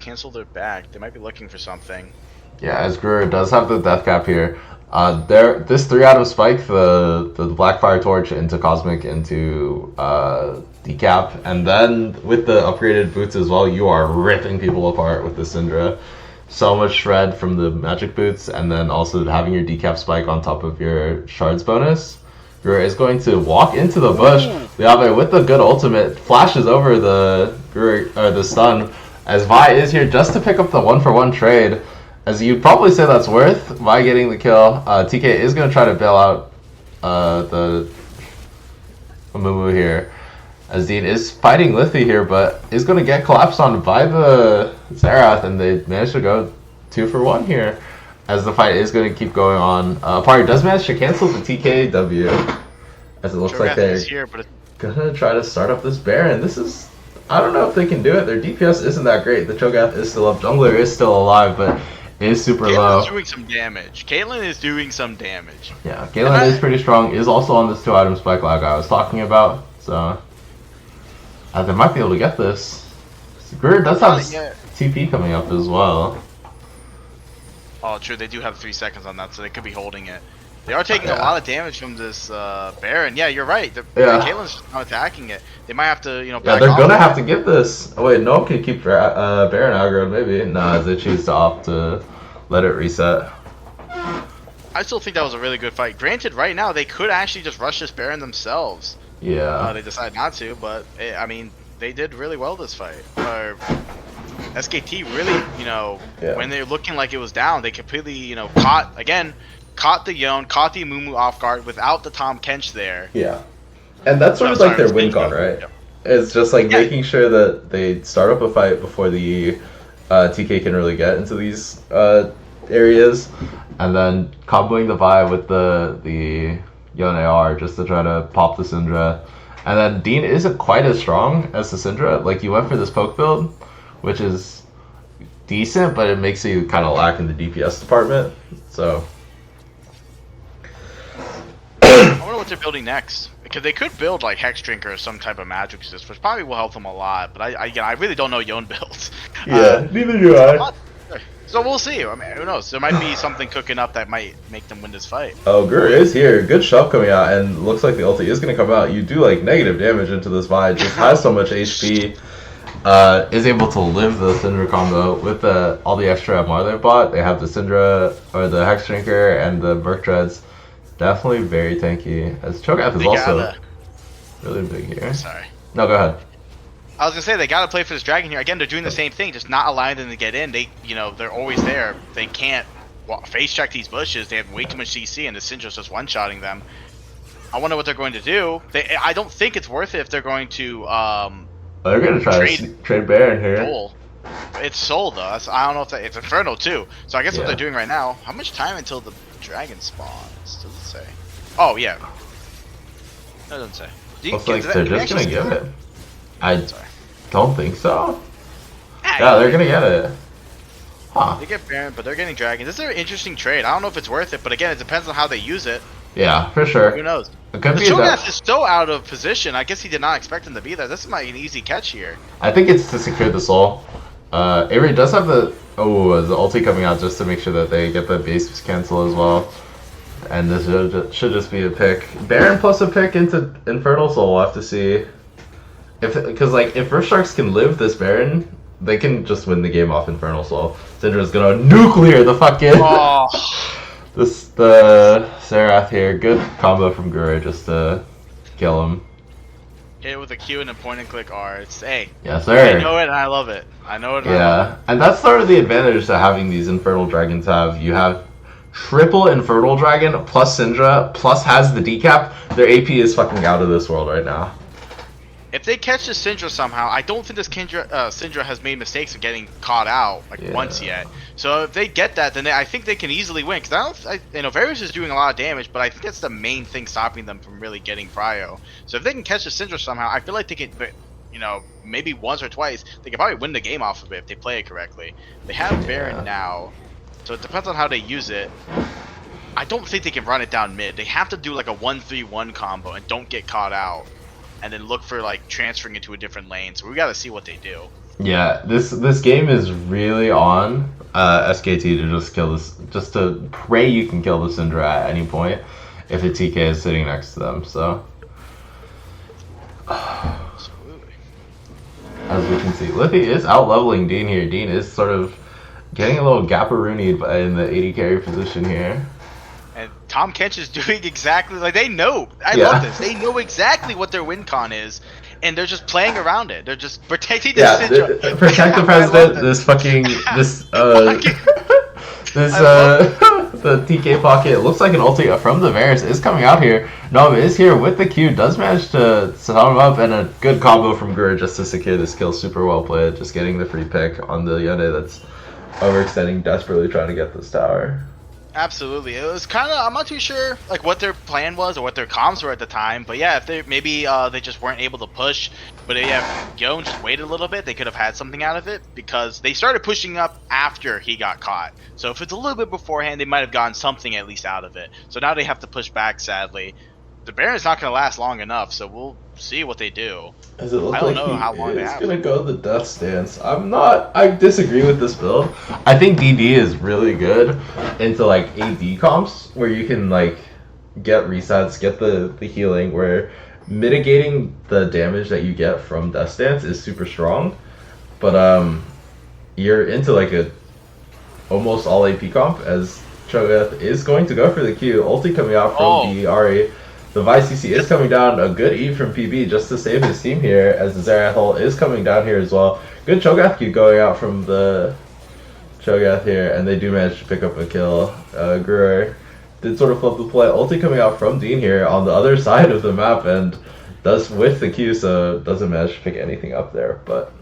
cancel their back, they might be looking for something. Yeah, as Gruer does have the death cap here. This 3-item spike, the Blackfire Torch into Cosmic into decap, and then with the upgraded boots as well, you are ripping people apart with the Syndra. So much shred from the magic boots, and then also having your decap spike on top of your shards bonus. Gruer is going to walk into the bush. Liave with the good ultimate flashes over the stun, as Vi is here just to pick up the 1-for-1 trade. As you'd probably say that's worth Vi getting the kill. TK is going to try to bail out the Amumu here. As Dean is fighting Lithi here, but is going to get collapsed on by the Zerath, and they manage to go 2-for-1 here. As the fight is going to keep going on. Party does manage to cancel the TKW, as it looks like they're going to try to start up this Baron. This is, I don't know if they can do it. Their DPS isn't that great. The Cho'Gath is still up. Jungler is still alive, but is super low. Doing some damage. Caitlyn is doing some damage. Yeah, Caitlyn is pretty strong. Is also on this 2-item spike lag I was talking about. So they might be able to get this. Gruer does have TP coming up as well. Oh, true. They do have 3 seconds on that, so they could be holding it. They are taking a lot of damage from this Baron. Yeah, you're right. Caitlyn's just not attacking it. They might have to, back they're off. Gonna have to get this. Oh wait, no one can keep Baron aggro. Maybe nah. They choose to opt to let it reset. I still think that was a really good fight. Granted, right now they could actually just rush this Baron themselves. Yeah. They decided not to, but I mean, they did really well this fight. SKT really, when they're looking like it was down, they completely, caught the Yone, caught the Amumu off guard without the Tahm Kench there. Yeah. And that's sort of like their win con, right? Yep. It's just like making sure that they start up a fight before the TK can really get into these areas, and then comboing the Vi with the Yone AR just to try to pop the Syndra. And then Dean isn't quite as strong as the Syndra. Like, you went for this poke build, which is decent, but it makes you kind of lack in the DPS department. So I wonder what they're building next. Because they could build like Hex Drinker or some type of magic resist, which probably will help them a lot. But I really don't know Yone builds. Yeah, neither do I. So we'll see. I mean, who knows? There might be something cooking up that might make them win this fight. Oh, Gruer is here. Good shove coming out, and looks like the ulti is going to come out. You do like negative damage into this Vi. Just has so much HP. Is able to live the Syndra combo with all the extra MR they bought. They have the Syndra, or the Hex Drinker, and the Merc Dreads. Definitely very tanky. As Cho'Gath is also really big here. Sorry. No, go ahead. I was gonna say they gotta play for this dragon here. Again, they're doing the same thing, just not allowing them to get in. They're always there. They can't face check these bushes. They have way too much CC, and the Syndra's just one-shotting them. I wonder what they're going to do. I don't think it's worth it if they're going to. They're gonna try to trade Baron here. Soul. It's Soul though. I don't know if it's Inferno too. So I guess what they're doing right now. How much time until the dragon spawns? Does it say? Oh yeah. No, it doesn't say. Looks like they're just gonna give it. I don't think so. Yeah, they're gonna get it. Huh. They get Baron, but they're getting Dragon. This is an interesting trade. I don't know if it's worth it, but again, it depends on how they use it. Yeah, for sure. Who knows? It could the be Cho'Gath is so out of position. I guess he did not expect him to be there. This is an easy catch here. I think it's to secure the soul. Avery does have the ulti coming out just to make sure that they get the base cancel as well. And this should just be a pick. Baron plus a pick into Infernal Soul. We'll have to see. Because if Risharks can live this Baron, they can just win the game off Infernal Soul. Syndra's gonna nuclear the fucking the Serath here. Good combo from Gruer just to kill him. Hit it with a Q and a point and click R. It's Yes, sir. I know it and I love it. I know it. And I love it. And that's sort of the advantage that having these Infernal Dragons have. You have triple Infernal Dragon plus Syndra plus has the decap. Their AP is fucking out of this world right now. If they catch the Syndra somehow, I don't think this Syndra has made mistakes of getting caught out once yet. So if they get that, then I think they can easily win. Because Varus is doing a lot of damage, but I think that's the main thing stopping them from really getting Prio. So if they can catch the Syndra somehow, I feel like they can, maybe once or twice, they could probably win the game off of it if they play it correctly. They have Baron now, so it depends on how they use it. I don't think they can run it down mid. They have to do like a 1-3-1 combo and don't get caught out, and then look for like transferring into a different lane. So we got to see what they do. Yeah, this game is really on SKT to just kill this, just to pray you can kill the Syndra at any point if a TK is sitting next to them. So Absolutely. As we can see, Liffy is out leveling Dean here. Dean is sort of getting a little gapperoonied in the AD carry position here. And Tom Kench is doing exactly like they know. I love this. They know exactly what their win con is, and they're just playing around it. They're just protecting the Syndra. Protect the president. This fucking the TK pocket. It looks like an ulti from the Varus is coming out here. Nom is here with the Q. Does manage to sum him up, and a good combo from Gur just to secure this kill. Super well played. Just getting the free pick on the Yone that's overextending, desperately trying to get this tower. Absolutely. It was kind of, I'm not too sure like what their plan was or what their comms were at the time, but yeah, if they maybe they just weren't able to push, but yeah, Yon just waited a little bit, they could have had something out of it, because they started pushing up after he got caught. So if it's a little bit beforehand, they might have gotten something at least out of it. So now they have to push back, sadly. The Baron's not going to last long enough, so we'll see what they do. As it looks I don't like know how long they have. He's gonna go the Death Stance. I disagree with this build. I think DD is really good into like AD comps where you can like get resets, get the healing, where mitigating the damage that you get from Death Stance is super strong. But you're into like a almost all AP comp, as Cho'Gath is going to go for the Q. Ulti coming out from the Ahri. The Vice CC is coming down. A good E from PB just to save his team here, as the Zerathol is coming down here as well. Good Cho'Gath Q going out from the Cho'Gath here, and they do manage to pick up a kill. Gruer did sort of flip the play. Ulti coming out from Dean here on the other side of the map, and does with the Q, so doesn't manage to pick anything up there. But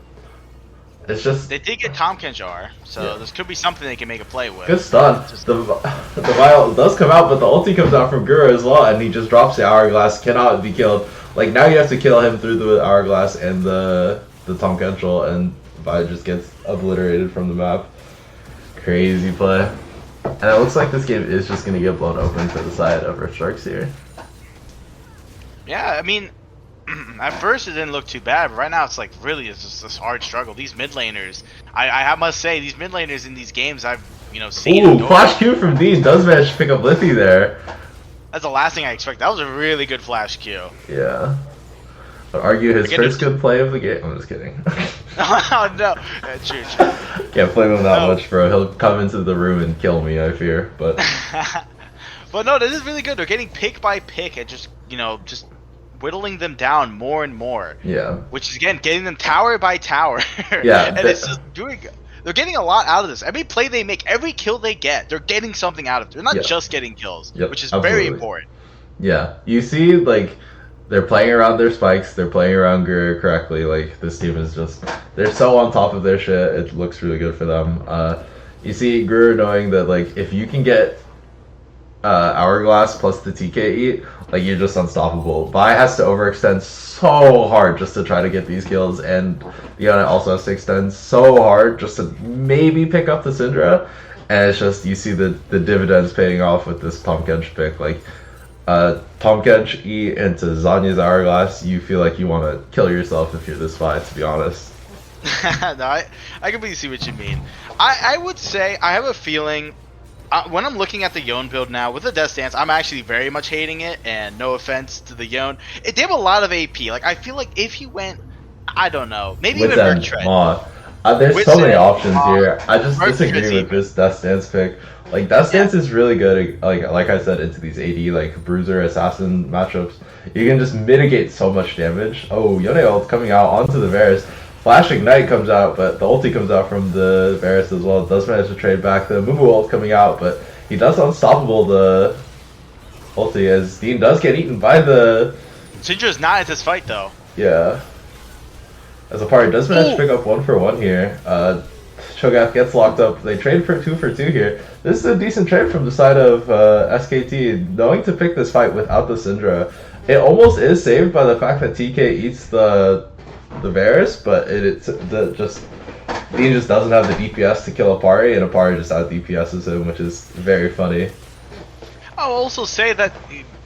it's just, they did get Tom Kenjar, so this could be something they can make a play with. Good stun. The Vial does come out, but the ulti comes out from Guru as well, and he just drops the Hourglass, cannot be killed. Like, now you have to kill him through the Hourglass and the Tom Kentrel, and Vi just gets obliterated from the map. Crazy play. And it looks like this game is just going to get blown open to the side of Rift Sharks here. Yeah, I mean, at first it didn't look too bad, but right now it's like really it's just this hard struggle. These mid laners, I must say, these mid laners in these games I've seen. Ooh, flash Q from Dean does manage to pick up Liffy there. That's the last thing I expect. That was a really good flash Q. Yeah. I'd argue his first good play of the game. I'm just kidding. Oh no, true. Can't blame him that much, bro. He'll come into the room and kill me, I fear. But but no, this is really good. They're getting pick by pick and just just whittling them down more and more. Yeah. Which is again getting them tower by tower. Yeah. And it's just they're getting a lot out of this. Every play they make, every kill they get, they're getting something out of it. They're not just getting kills, which is very important. Yeah. You see, like, they're playing around their spikes, they're playing around Guru correctly. Like, this team is just, they're so on top of their shit. It looks really good for them. You see Guru knowing that, like, if you can get Hourglass plus the TK eat, like, you're just unstoppable. Vi has to overextend so hard just to try to get these kills, and Diana also has to extend so hard just to maybe pick up the Syndra, and it's just, you see the dividends paying off with this Tom Kench pick. Like, Tom Kench E into Zanya's Hourglass, you feel like you want to kill yourself if you're this Vi, to be honest. No, I completely see what you mean. I would say, I have a feeling, when I'm looking at the Yone build now, with the Death Stance, I'm actually very much hating it, and no offense to the Yone. They have a lot of AP. Like, I feel like if he went, I don't know, maybe even Bertrand. There's so many options here. I just disagree with this Death Stance pick. Like, Death Stance is really good, like I said, into these AD, like, Bruiser, Assassin matchups. You can just mitigate so much damage. Oh, Yone ult coming out onto the Varus. Flash Ignite comes out, but the ulti comes out from the Varus as well. It does manage to trade back. The Mumu ult coming out, but he does unstoppable the ulti, as Dean does get eaten by the... Syndra's not at this fight, though. Yeah. As a party does manage to pick up 1-for-1 here. Cho'Gath gets locked up. They trade for 2-for-2 here. This is a decent trade from the side of SKT, knowing to pick this fight without the Syndra. It almost is saved by the fact that TK eats the the Varus, but Dean just doesn't have the DPS to kill Apari, and Apari just out DPSs him, which is very funny. I'll also say that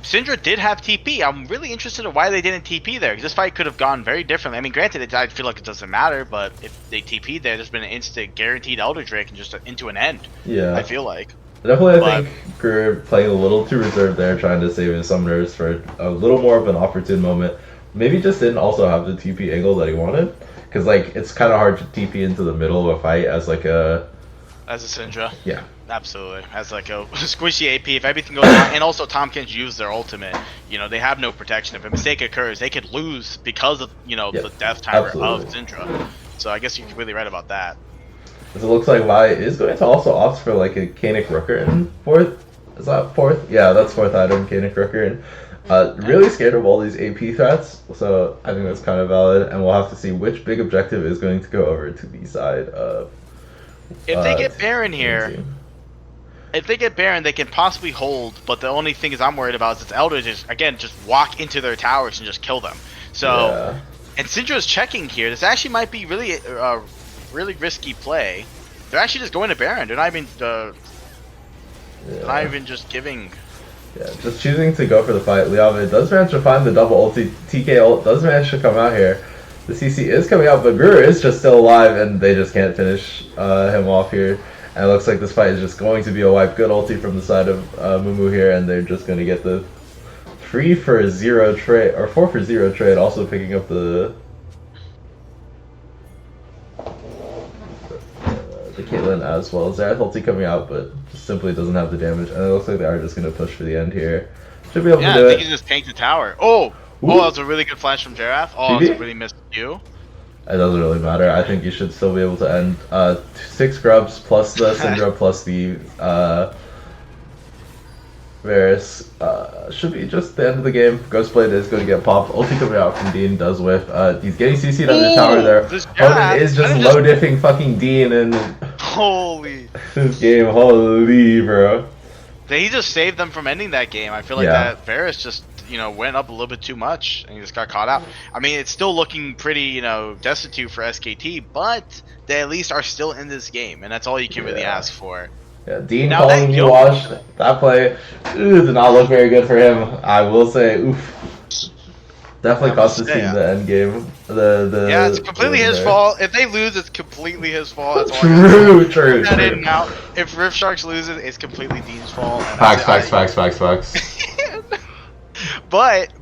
Syndra did have TP. I'm really interested in why they didn't TP there, because this fight could have gone very differently. I mean, granted, I feel like it doesn't matter, but if they TP'd there, there's been an instant guaranteed Elder Drake and just into an end. Yeah. I feel like. Definitely, I think Greer playing a little too reserved there, trying to save his summoners for a little more of an opportune moment. Maybe just didn't also have the TP angle that he wanted, because like it's kind of hard to TP into the middle of a fight as a Syndra. Yeah. Absolutely. As like a squishy AP, if everything goes wrong, and also Tompkins use their ultimate, they have no protection. If a mistake occurs, they could lose because of, the death timer of Syndra. So I guess you're really right about that. It looks like Vi is going to also opt for like a Canic Rooker in fourth. Is that fourth? Yeah, that's fourth item, Canic Rooker. And really scared of all these AP threats, so I think that's kind of valid. And we'll have to see which big objective is going to go over to the side of. If they get Baron here. If they get Baron, they can possibly hold, but the only thing is I'm worried about is its Elder just walk into their towers and just kill them. So, and Syndra's checking here. This actually might be really really risky play. They're actually just going to Baron. They're not even just giving. Yeah, just choosing to go for the fight. Liava does manage to find the double ulti. TK ult does manage to come out here. The CC is coming out, but Guru is just still alive, and they just can't finish him off here. And it looks like this fight is just going to be a wipe. Good ulti from the side of Mumu here, and they're just going to get the 3 for 0 trade, or 4 for 0 trade, also picking up the Caitlyn as well. Xerath ulti coming out, but just simply doesn't have the damage. And it looks like they are just going to push for the end here. Should be able to do it. Yeah, I think he just tanked the tower. Oh, that was a really good flash from Xerath. Oh, it's a really missed you. It doesn't really matter. I think you should still be able to end 6 grubs plus the Syndra plus the Varus. Should be just the end of the game. Ghostblade is going to get popped. Ulti coming out from Dean does whiff. He's getting CC'd under tower there. Opponent is just low diffing fucking Dean in this game. Holy bro. He just saved them from ending that game. I feel like that Varus just went up a little bit too much and he just got caught out. I mean, it's still looking pretty, destitute for SKT, but they at least are still in this game, and that's all you can really ask for. Yeah, Dean calling me wash. That play did not look very good for him. I will say, oof. Definitely cost his team the end game. Yeah, it's completely his fault. If they lose, it's completely his fault. That's true. If Rift Sharks loses, it's completely Dean's fault. Facts. But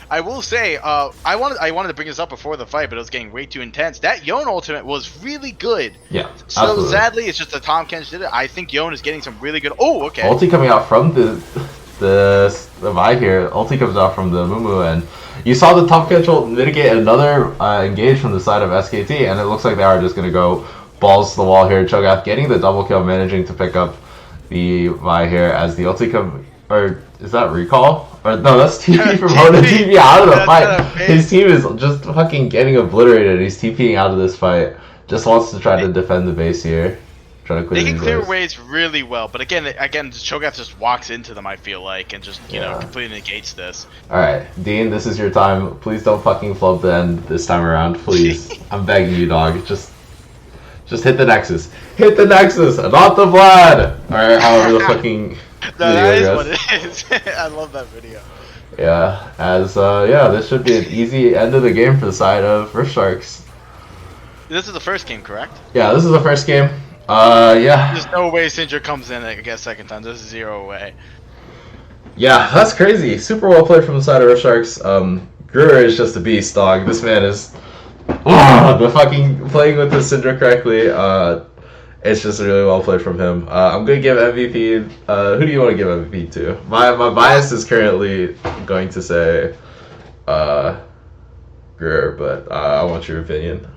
I will say, I wanted to bring this up before the fight, but it was getting way too intense. That Yone ultimate was really good. Yeah, so absolutely. Sadly, it's just that Tompkins did it. I think Yone is getting some really good. Oh, okay. Ulti coming out from the Vi here. Ulti comes out from the Mumu, and you saw the Tompkins mitigate another engage from the side of SKT, and it looks like they are just going to go balls to the wall here. Cho'Gath getting the double kill, managing to pick up the Vi here as the ulti come. Or is that recall? Or no, that's TP from Hoda. TP out of the fight. His team is just fucking getting obliterated. He's TPing out of this fight. Just wants to try to defend the base here. Try to clear. They can clear waves really well, but again, Cho'Gath just walks into them. I feel like, and just completely negates this. All right, Dean, this is your time. Please don't fucking flub the end this time around, please. I'm begging you, dog. Just hit the Nexus. Hit the Nexus, not the Vlad. All right, however the fucking. No, that is what it is. I love that video. Yeah, this should be an easy end of the game for the side of Rift Sharks. This is the first game, correct? Yeah, this is the first game. Yeah. There's no way Syndra comes in again second time. There's 0 way. Yeah, that's crazy. Super well played from the side of Rift Sharks. Gruer is just a beast, dog. This man is the fucking playing with the Syndra correctly. It's just really well played from him. I'm going to give MVP... who do you want to give MVP to? My bias is currently going to say Greer, but I want your opinion.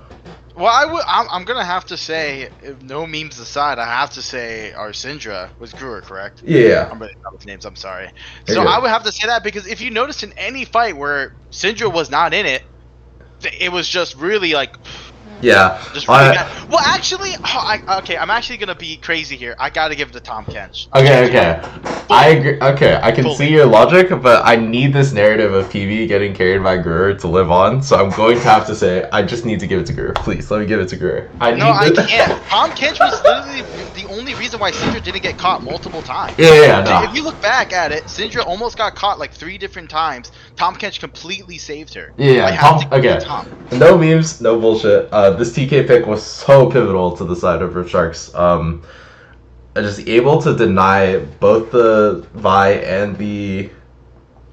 Well, I'm going to have to say, if no memes aside, I have to say our Syndra was Gruer, correct? Yeah. I'm really bad with names, I'm sorry. So I would have to say that because if you notice in any fight where Syndra was not in it, it was just really like... Yeah. Just really bad. Well, actually, okay, I'm actually gonna be crazy here. I gotta give it to Tom Kench. Okay. I agree. Okay, I can see your logic, but I need this narrative of PV getting carried by Gurr to live on. So I'm going to have to say I just need to give it to Gurr. Please, let me give it to Gurr. I can't. Tom Kench was literally the only reason why Syndra didn't get caught multiple times. Yeah, no. If you look back at it, Syndra almost got caught like 3 different times. Tom Kench completely saved her. Yeah, Tom. No memes, no bullshit. This TK pick was so pivotal to the side of Rift Sharks. Just able to deny both the Vi and the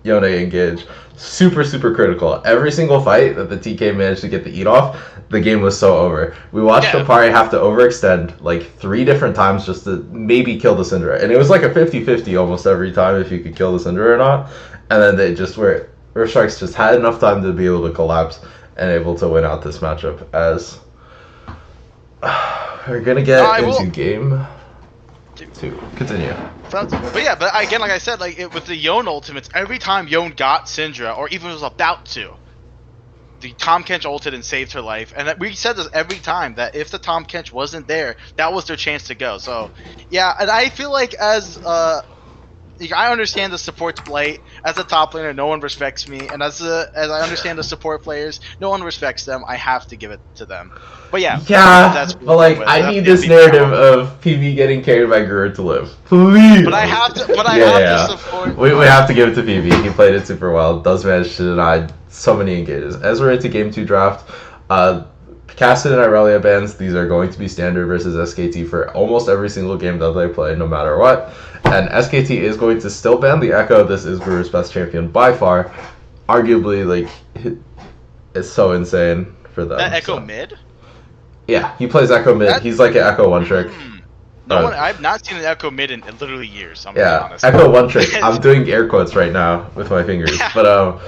Yone engage. Super critical. Every single fight that the TK managed to get the eat off, the game was so over. We watched Kopari have to overextend like 3 different times just to maybe kill the Syndra. And it was like a 50-50 almost every time if you could kill the Syndra or not. And then they just were... Rift Sharks just had enough time to be able to collapse and able to win out this matchup as... we're gonna get into game 2. Continue. But yeah, but again, like I said, like with the Yone ultimates, every time Yone got Syndra, or even was about to, the Tom Kench ulted and saved her life. And we said this every time, that if the Tom Kench wasn't there, that was their chance to go. So, yeah, and I feel like as I understand the support's blight. As a top laner, no one respects me, and as I understand the support players, no one respects them. I have to give it to them. But yeah, that's but like I need this narrative of PV getting carried by Gurr to live, please. But I have to. But I have to support. We have to give it to PV. He played it super well. Does manage to deny so many engages. As we're into game 2 draft, Cassid and Irelia bans. These are going to be standard versus SKT for almost every single game that they play, no matter what. And SKT is going to still ban the Echo. This is Gur's best champion by far. Arguably, like, it's so insane for them. That Echo mid? Yeah, he plays Echo mid. He's like an Echo one trick. I've not seen an Echo mid in literally years. I'm yeah, honest. Echo one trick. I'm doing air quotes right now with my fingers. But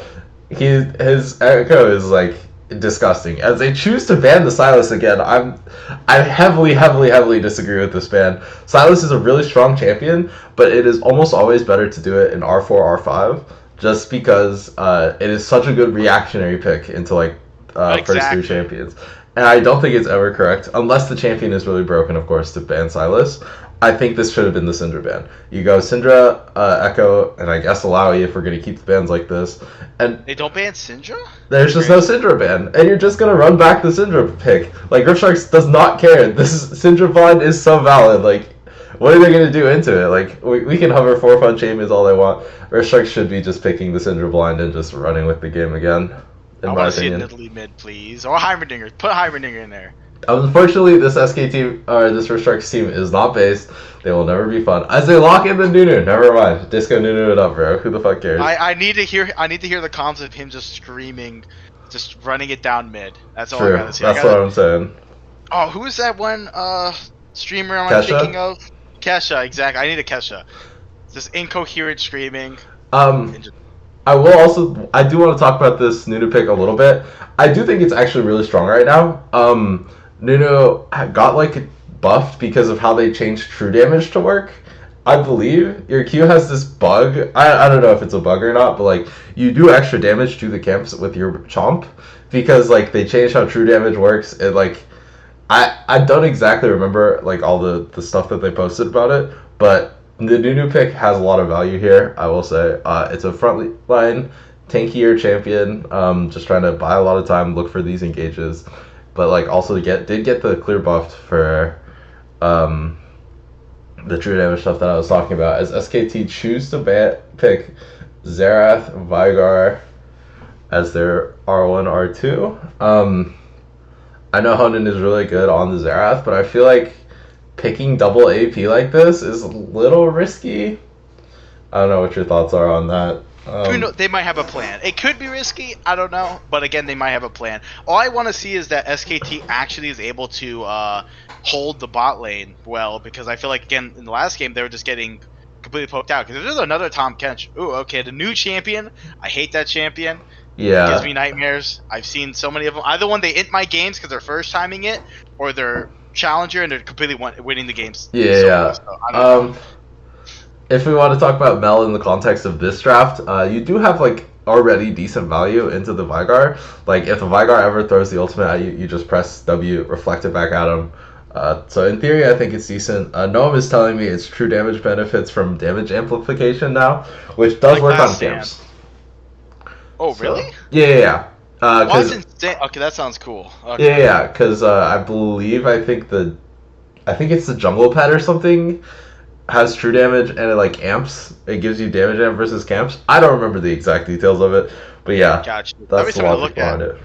his Echo is like disgusting. As they choose to ban the Sylas again, I heavily disagree with this ban. Sylas is a really strong champion, but it is almost always better to do it in R4, R5, just because it is such a good reactionary pick into like first 3 champions. And I don't think it's ever correct, unless the champion is really broken, of course, to ban Sylas. I think this should have been the Syndra ban. You go Syndra, Echo, and I guess Alawi if we're going to keep the bans like this. And they don't ban Syndra? There's just no Syndra ban. And you're just going to run back the Syndra pick. Like, Rift Sharks does not care. This Syndra blind is so valid. Like, what are they going to do into it? Like, we can hover 4 fun champions all they want. Rift Sharks should be just picking the Syndra blind and just running with the game again. I want to see a Nidalee mid, please. Or Heimerdinger. Put Heimerdinger in there. Unfortunately, this SKT or this Rift Sharks team is not based. They will never be fun. As they lock in the Nunu, never mind. Disco Nunu it up, bro. Who the fuck cares? I need to hear the comms of him just screaming, just running it down mid. That's all I gotta see. That's what I'm saying. Oh, who is that one streamer I'm thinking of? Kesha, exactly. I need a Kesha. Just incoherent screaming. I do want to talk about this Nunu pick a little bit. I do think it's actually really strong right now. Nunu got like buffed because of how they changed true damage to work. I believe your Q has this bug. I don't know if it's a bug or not, but like you do extra damage to the camps with your chomp because like they changed how true damage works. It like I don't exactly remember like all the stuff that they posted about it, but the Nunu pick has a lot of value here, I will say. It's a front line, tankier champion, just trying to buy a lot of time, look for these engages, but like also did get the clear buff for the true damage stuff that I was talking about, as SKT choose to pick Xerath, Vigar as their R1, R2. I know Honan is really good on the Xerath, but I feel like picking double AP like this is a little risky. I don't know what your thoughts are on that. They might have a plan. It could be risky, I don't know, but again, they might have a plan. All I want to see is that SKT actually is able to hold the bot lane well, because I feel like, again, in the last game, they were just getting completely poked out. Because there's another Tom Kench. Ooh, okay, the new champion. I hate that champion. Yeah. It gives me nightmares. I've seen so many of them. Either one, they int my games because they're first timing it, or they're challenger and they're completely winning the games. If we want to talk about Mel in the context of this draft, you do have like already decent value into the Vigar. Like, if the Vigar ever throws the ultimate at you, you just press W, reflect it back at him. So in theory, I think it's decent. Noam is telling me it's true damage benefits from damage amplification now, which does work on camps. Oh, really? Yeah. That's insane. Okay, that sounds cool. Okay. Yeah, because I think it's the jungle pet or something has true damage and it like amps. It gives you damage amp versus camps. I don't remember the exact details of it, but yeah, gotcha. That's the logic behind it.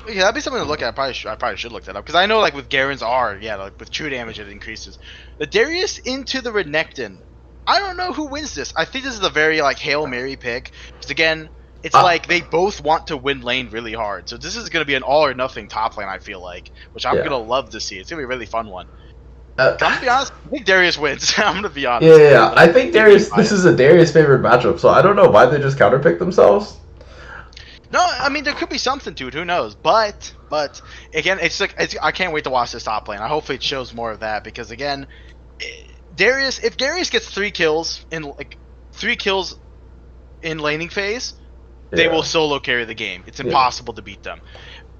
Yeah, that'd be something to look at. I probably should look that up because I know like with Garen's R, yeah, like with true damage it increases. The Darius into the Renekton. I don't know who wins this. I think this is a very like Hail Mary pick. Because again, it's like they both want to win lane really hard. So this is going to be an all or nothing top lane, I feel like, which I'm going to love to see. It's going to be a really fun one. I'm going to be honest, I think Darius wins. I'm going to be honest. Yeah. I think Darius, this is a Darius favorite matchup, so I don't know why they just counterpick themselves. No, I mean, there could be something to it. Who knows? But again, I can't wait to watch this top lane. Hopefully it shows more of that because, again, if Darius gets 3 kills in laning phase, they will solo carry the game. It's impossible to beat them.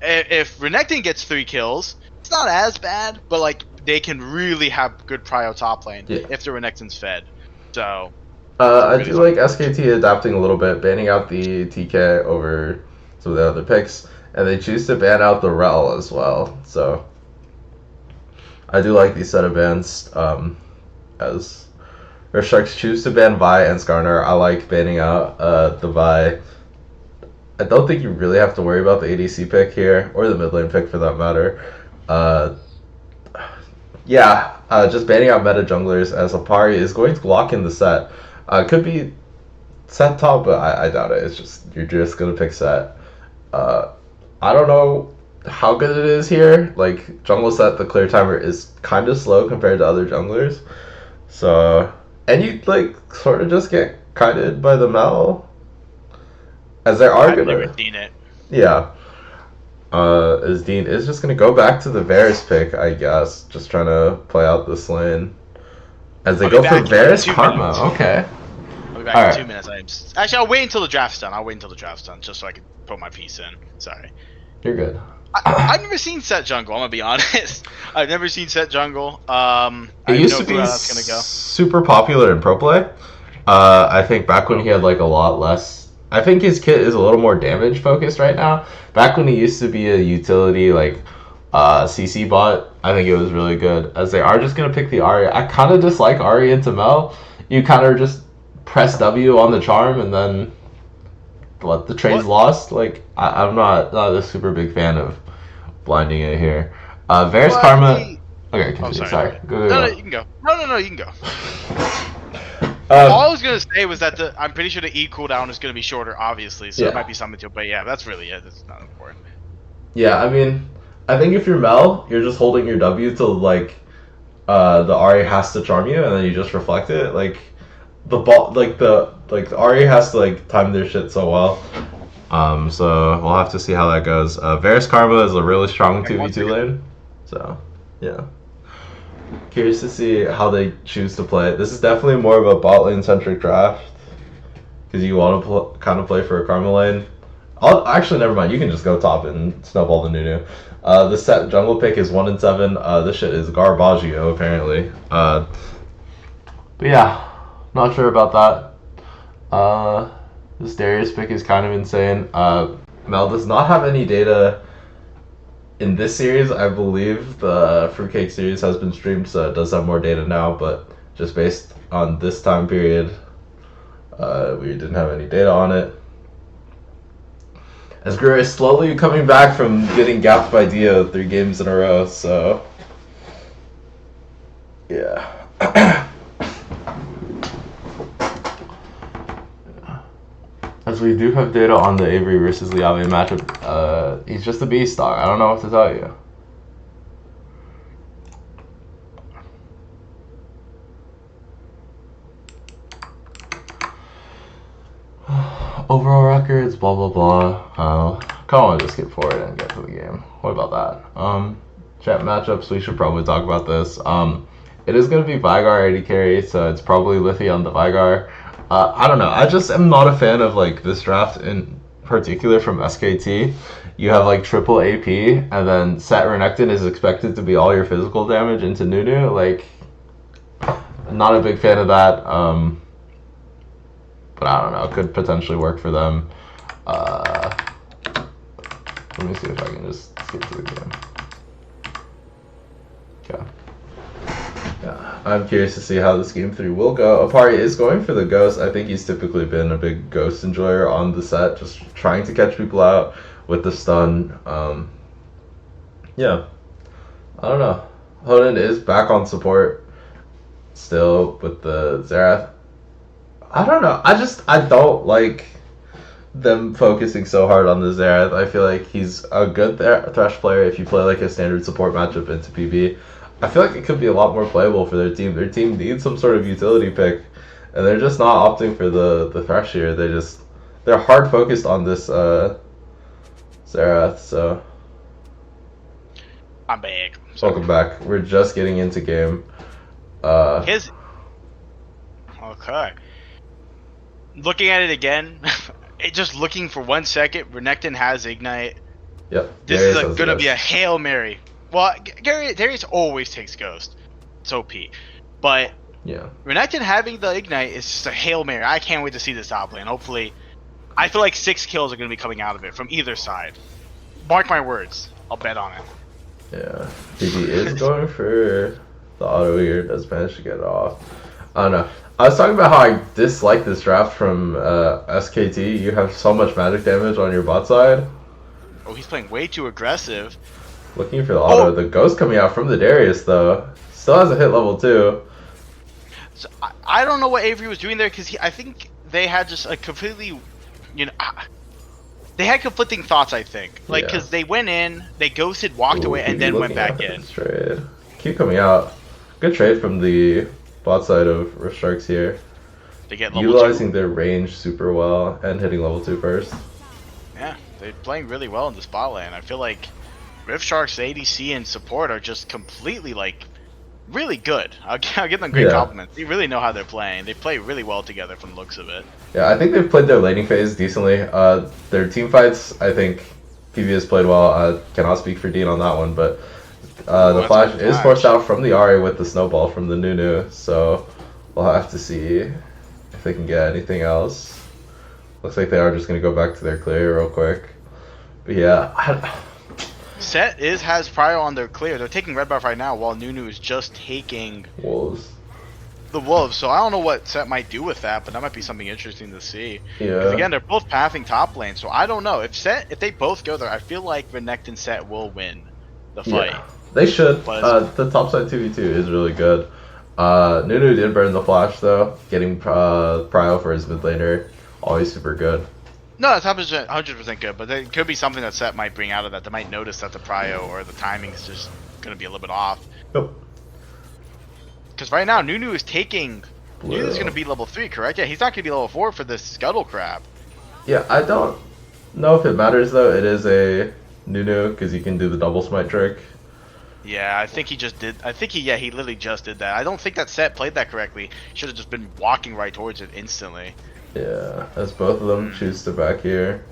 If Renekton gets 3 kills, it's not as bad, but like they can really have good prio top lane if the Renekton's fed. So I do like SKT adapting a little bit, banning out the TK over some of the other picks, and they choose to ban out the Rel as well. So I do like these set of bans. As Sharks choose to ban Vi and Skarner, I like banning out the Vi. I don't think you really have to worry about the ADC pick here, or the mid lane pick for that matter. Just banning out meta junglers as Apari is going to lock in the set. Could be set top, but I doubt it. It's just you're just gonna pick set. I don't know how good it is here. Like jungle set, the clear timer is kind of slow compared to other junglers. So and you like sort of just get kited by the Mel. As they are gonna. Never seen it. Yeah. As Dean is just gonna go back to the Varus pick, I guess. Just trying to play out this lane. As they go for Varus Karma. Okay. I'll be back in 2 minutes. Actually, I'll wait until the draft's done. Just so I can put my piece in. Sorry. You're good. I've never seen set jungle. I'm gonna be honest. I've never seen set jungle. It used to be super popular in pro play. I think back when he had like a lot less. I think his kit is a little more damage focused right now. Back when he used to be a utility like CC bot, I think it was really good. As they are just gonna pick the Ahri. I kind of dislike Ahri into Mel. You kind of just press W on the charm and then let the trade's lost. Like I'm not a super big fan of blinding it here. Varus Karma. Okay, continue. Sorry. Go. No, you can go. No, you can go. All I was gonna say was that I'm pretty sure the E cooldown is gonna be shorter, obviously, so it might be something to it. But yeah, that's really it. That's not important. Yeah, I mean, I think if you're Mel, you're just holding your W till like the Ahri has to charm you, and then you just reflect it. Like the Ahri has to like time their shit so well. So we'll have to see how that goes. Varus Karma is a really strong 2v2 lane. So yeah. Curious to see how they choose to play it. This is definitely more of a bot lane centric draft because you want to kind of play for a Karma lane. Actually, never mind. You can just go top and snowball the Nunu. The set jungle pick is 1 in 7. This shit is garbaggio apparently. But yeah, not sure about that. This Darius pick is kind of insane. Mel does not have any data. In this series, I believe the Fruitcake series has been streamed, so it does have more data now, but just based on this time period, we didn't have any data on it. As Guru is slowly coming back from getting gapped by Dio 3 games in a row, so yeah. As we do have data on the Avery versus Liave matchup, he's just a beast dog. I don't know what to tell you. Overall records, blah blah blah. Come on, just skip forward and get to the game. What about that? Chat matchups, we should probably talk about this. It is going to be Vigar AD carry, so it's probably Lithy on the Vigar. I don't know. I just am not a fan of like this draft in particular from SKT, you have like triple AP, and then Set Renekton is expected to be all your physical damage into Nunu. Like, not a big fan of that. But I don't know. Could potentially work for them. Let me see if I can just skip to the game. Okay. Yeah, I'm curious to see how this game 3 will go. Apari is going for the ghost. I think he's typically been a big ghost enjoyer on the set, just trying to catch people out with the stun. Yeah, I don't know. Honan is back on support still with the Xerath. I don't know. I don't like them focusing so hard on the Xerath. I feel like he's a good Thresh player if you play like a standard support matchup into PB. I feel like it could be a lot more playable for their team. Their team needs some sort of utility pick, and they're just not opting for the Thresh here. They're hard focused on this Xerath. So I'm back. Welcome back. We're just getting into game. Okay. Looking at it again, just looking for 1 second, Renekton has Ignite. Yep. This is going to be a Hail Mary. Well, Darius always takes Ghost. It's OP. But yeah, Renekton having the Ignite is just a Hail Mary. I can't wait to see this top lane. Hopefully, I feel like 6 kills are going to be coming out of it from either side. Mark my words. I'll bet on it. Yeah. PB is going for the auto here. Does manage to get it off. I don't know. I was talking about how I dislike this draft from SKT. You have so much magic damage on your bot side. Oh, he's playing way too aggressive. Looking for the auto. Oh. The ghost coming out from the Darius, though. Still has a hit level 2. So, I don't know what Avery was doing there, because I think they had just a completely, they had conflicting thoughts, I think. Like, because they went in, they ghosted, walked away, and then went back in. Trade. Keep coming out. Good trade from the bot side of Rift Sharks here. They get level utilizing 2. their range super well and hitting level 2 first. Yeah, they're playing really well in this bot lane. I feel like Rift Sharks, ADC, and support are just completely, like, really good. I'll give them great compliments. They really know how they're playing. They play really well together from the looks of it. Yeah, I think they've played their laning phase decently. Their team fights, I think PV has played well. I cannot speak for Dean on that one, but the flash is forced out from the Ahri with the snowball from the Nunu, so we'll have to see if they can get anything else. Looks like they are just going to go back to their clear real quick. But yeah, Set has Prio on their clear. They're taking red buff right now while Nunu is just taking Wolves. The Wolves. So I don't know what Set might do with that, but that might be something interesting to see. Yeah. Because again, they're both pathing top lane, so I don't know. If they both go there, I feel like Renekton Set will win the fight. Yeah, they should. But the topside 2v2 is really good. Nunu did burn the flash though, getting Prio for his mid laner. Always super good. No, that's 100% good, but there could be something that Set might bring out of that. They might notice that the prio or the timing is just going to be a little bit off. Yep. Because right now, Nunu is taking... Nunu's going to be level 3, correct? Yeah, he's not going to be level 4 for this Scuttle Crab. Yeah, I don't know if it matters, though. It is a Nunu, because you can do the double smite trick. Yeah, I think he just did... he literally just did that. I don't think that Set played that correctly. Should have just been walking right towards it instantly. Yeah, as both of them choose to back here.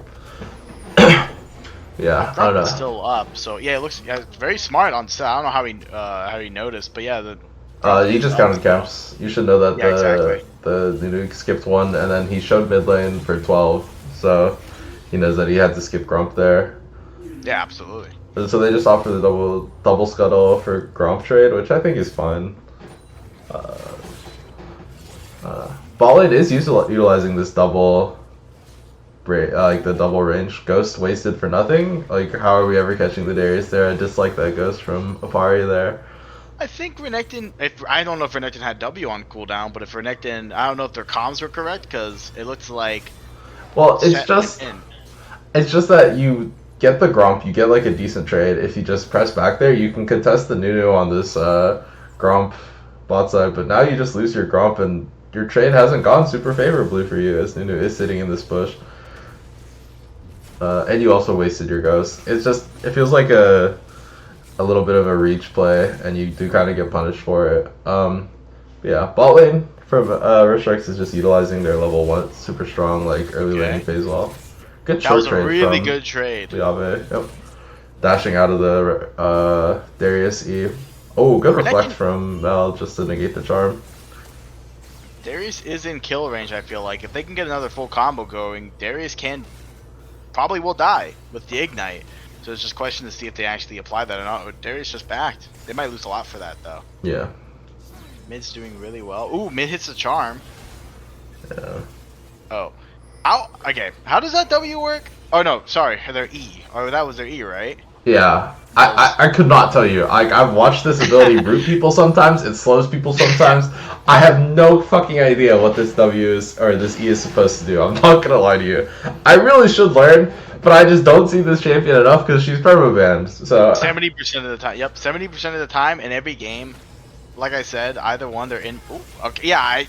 Yeah, I don't know. It's still up, so yeah, it looks very smart on Set. I don't know how he noticed, but yeah, you just counted caps. You should know that exactly. the Nunu skipped 1, and then he showed mid lane for 12, so he knows that he had to skip Grump there. Yeah, absolutely. So they just offer the double scuttle for Grump trade, which I think is fine. Bot lane is utilizing this double, like the double range. Ghost wasted for nothing. Like, how are we ever catching the Darius there? I dislike that Ghost from Apari there. I think Renekton, I don't know if Renekton had W on cooldown, but if Renekton, I don't know if their comms were correct, because it looks like... Well, it's just that you get the Grump, you get like a decent trade. If you just press back there, you can contest the Nunu on this Grump bot side, but now you just lose your Grump, and your trade hasn't gone super favorably for you as Nunu is sitting in this bush. And you also wasted your Ghost. It feels like a little bit of a reach play, and you do kind of get punished for it. Yeah, bot lane from Rift Sharks is just utilizing their level 1 super strong, like early laning phase well. Good That was short a trade really from good trade. Liave. Yep. Dashing out of the Darius E. Oh, good reflect from Mel just to negate the charm. Darius is in kill range, I feel like. If they can get another full combo going, Darius probably will die with the Ignite. So it's just a question to see if they actually apply that or not. Darius just backed. They might lose a lot for that, though. Yeah. Mid's doing really well. Ooh, mid hits the charm. Yeah. Oh. Okay. How does that W work? Oh, no. Sorry. Their E. Oh, that was their E, right? Yeah. I could not tell you. I've watched this ability root people sometimes. It slows people sometimes. I have no fucking idea what this W is, or this E is supposed to do. I'm not gonna lie to you. I really should learn, but I just don't see this champion enough because she's perma-banned. So 70% of the time. Yep, 70% of the time in every game. Like I said, either one they're in. Ooh, okay, yeah,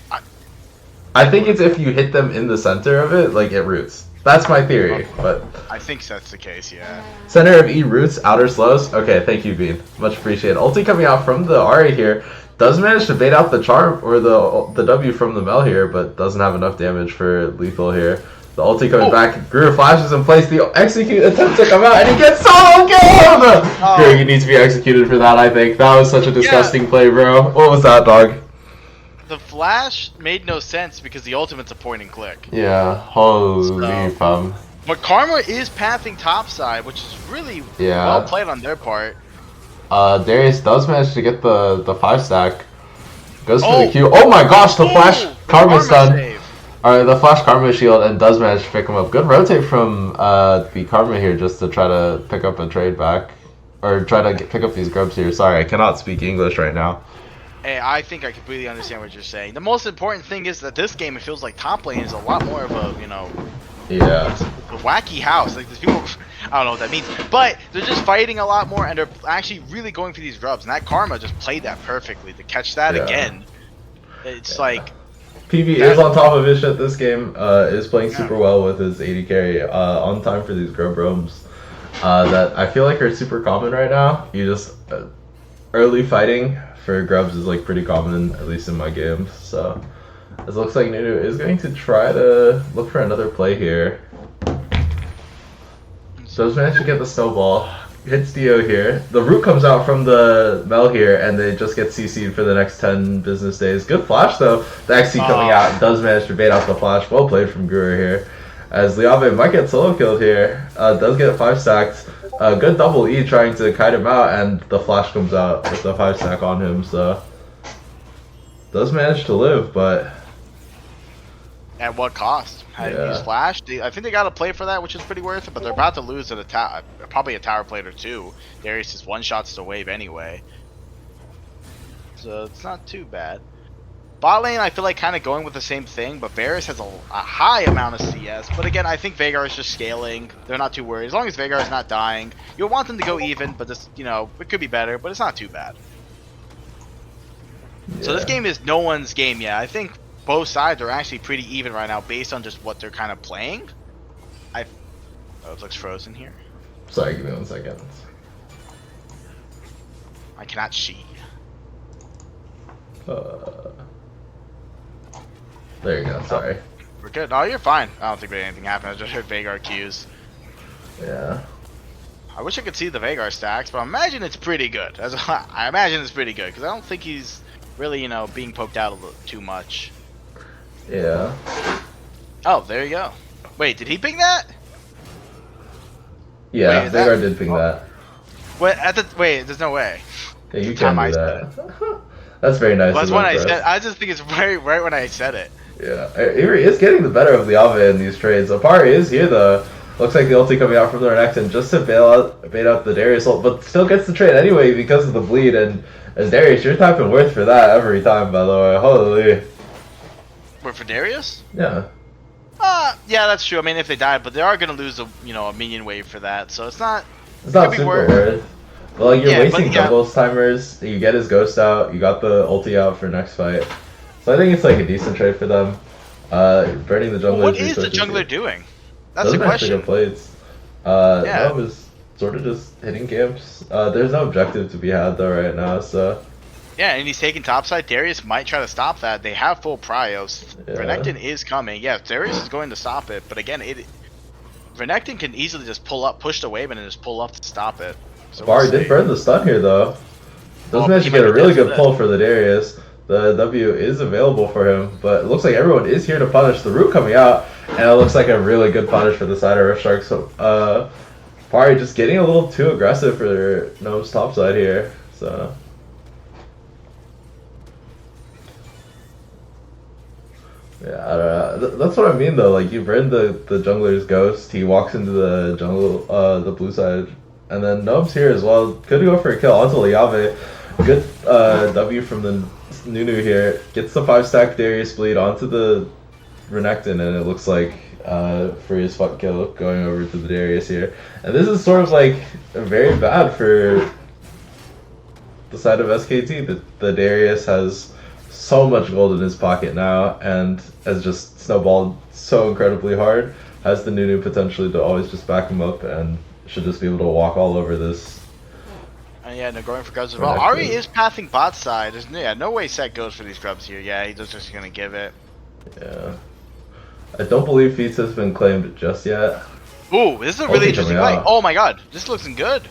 I think it's if you hit them in the center of it, like it roots. That's my theory, but I think that's the case, yeah. Center of E roots, outer slows. Okay, thank you, Bean. Much appreciated. Ulti coming out from the Ahri here. Does manage to bait out the charm or the W from the Mel here, but doesn't have enough damage for lethal here. The ulti coming back. Greer flashes in place. The execute attempt to come out, and he gets solo killed! Greer, you need to be executed for that, I think. That was such a disgusting play, bro. What was that, dog? The flash made no sense because the ultimate's a point and click. Yeah, holy fam. But Karma is pathing topside, which is really well played on their part. Darius does manage to get the 5 stack. Goes for the Q. Oh my gosh, the flash Karma stun. The flash Karma shield and does manage to pick him up. Good rotate from the Karma here just to try to pick up a trade back. Or try to pick up these grubs here. Sorry, I cannot speak English right now. Hey, I think I completely understand what you're saying. The most important thing is that this game, it feels like top lane is a lot more of a, yeah, a wacky house. Like, there's people, I don't know what that means, but they're just fighting a lot more, and they're actually really going for these grubs. And that Karma just played that perfectly to catch that again. It's like PV is on top of his shit this game. Is playing super well with his 80 carry. On time for these grub roams. That I feel like are super common right now. You just early fighting for grubs is like pretty common, at least in my games. So it looks like Nunu is going to try to look for another play here. Does manage to get the snowball. Hits Dio here. The root comes out from the Mel here, and they just get CC'd for the next 10 business days. Good flash though. The XC coming out does manage to bait out the flash. Well played from Guru here. As Liave might get solo killed here. Does get 5 stacked. Good double E trying to kite him out, and the flash comes out with the 5 stack on him, so does manage to live, but at what cost? How to use flash? I think they got to play for that, which is pretty worth it, but they're about to lose at probably a tower plate or two. Darius is 1 shots to wave anyway, so it's not too bad. Bot lane, I feel like kind of going with the same thing, but Varus has a high amount of CS. But again, I think Veigar is just scaling. They're not too worried. As long as Veigar is not dying. You'll want them to go even, but this, it could be better, but it's not too bad. Yeah. So this game is no one's game yet. I think both sides are actually pretty even right now based on just what they're kind of playing. Oh, it looks frozen here. Sorry, give me 1 second. I cannot see. There you go, sorry. We're good. Oh, you're fine. I don't think anything happened. I just heard Veigar Qs. Yeah. I wish I could see the Veigar stacks, but I imagine it's pretty good. I imagine it's pretty good, because I don't think he's really, being poked out a little too much. Yeah. Oh, there you go. Wait, did he ping that? Yeah, Veigar did ping that. Wait, there's no way. Yeah, you can do that. That's very nice. Well, that's what I said. I just think it's right when I said it. Yeah, he is getting the better of Liave in these trades. Apari is here though. Looks like the ulti coming out from their next and just to bait out the Darius ult, but still gets the trade anyway because of the bleed. And as Darius, you're typing worth for that every time, by the way. Holy. Wait, for Darius? Yeah. Yeah, that's true. I mean, if they die, but they are gonna lose a minion wave for that, so it's not. It's not super worth. But like you're wasting doubles timers. You get his ghost out. You got the ulti out for next fight. So I think it's like a decent trade for them. Burning the jungler. What is the jungler doing? That's the question. Plates. No, it was sort of just hitting camps. There's no objective to be had though right now, so. Yeah, and he's taking topside. Darius might try to stop that. They have full pryos. Yeah. Renekton is coming. Yeah, Darius is going to stop it, but again, Renekton can easily just pull up, push the wave, and then just pull up to stop it. So Bari did burn the stun here though. Does manage to get a really good pull for the Darius. The W is available for him, but it looks like everyone is here to punish. The root coming out, and it looks like a really good punish for the side of Rift So, Bari just getting a little too aggressive for Gnome's top side here. So, yeah, I don't know. That's what I mean though. Like you burn the jungler's ghost, he walks into the jungle, the blue side, and then Gnome's here as well. Could go for a kill onto Liave. Good W from the Nunu here. Gets the 5-stack Darius bleed onto the Renekton, and it looks like free as fuck kill going over to the Darius here. And this is sort of like very bad for the side of SKT. The Darius has so much gold in his pocket now and has just snowballed so incredibly hard. Has the Nunu potentially to always just back him up and should just be able to walk all over this. And yeah, they're going for grubs as well. Ari is pathing bot side. There's no way Set goes for these grubs here. Yeah, he's just gonna give it. Yeah. I don't believe Feats has been claimed just yet. Ooh, this is a really interesting fight. Oh my god, this looks good.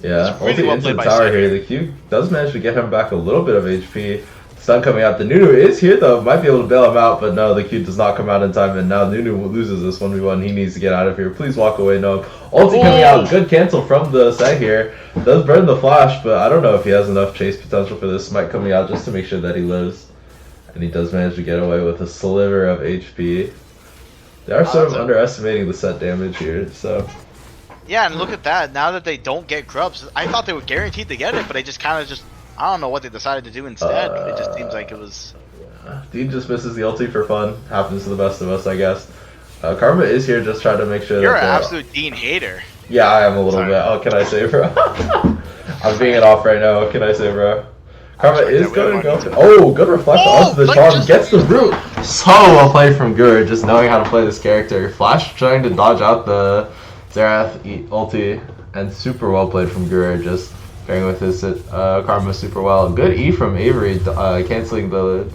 Yeah, really well into the tower here. The Q does manage to get him back a little bit of HP. Stun coming out. The Nunu is here though, might be able to bail him out, but no, the Q does not come out in time, and now Nunu loses this 1v1. He needs to get out of here. Please walk away, no. Ulti coming out, good cancel from the side here. Does burn the flash, but I don't know if he has enough chase potential for this. Smite coming out just to make sure that he lives. And he does manage to get away with a sliver of HP. They are sort of underestimating the set damage here, so. Yeah, and look at that. Now that they don't get grubs, I thought they were guaranteed to get it, but they just kind of just, I don't know what they decided to do instead. It just seems like it was... Yeah. Dean just misses the ulti for fun. Happens to the best of us, I guess. Karma is here just trying to make sure You're an absolute Dean hater. Yeah, I am a little bit. Oh, can I say, bro? I'm being it off right now. What can I say, bro? Karma is going to go for... Oh, good reflect onto the charm. Gets the root. So well played from Gur, just knowing how to play this character. Flash trying to dodge out the Xerath ulti. And super well played from Gur, just pairing with his Karma super well. Good E from Avery, canceling the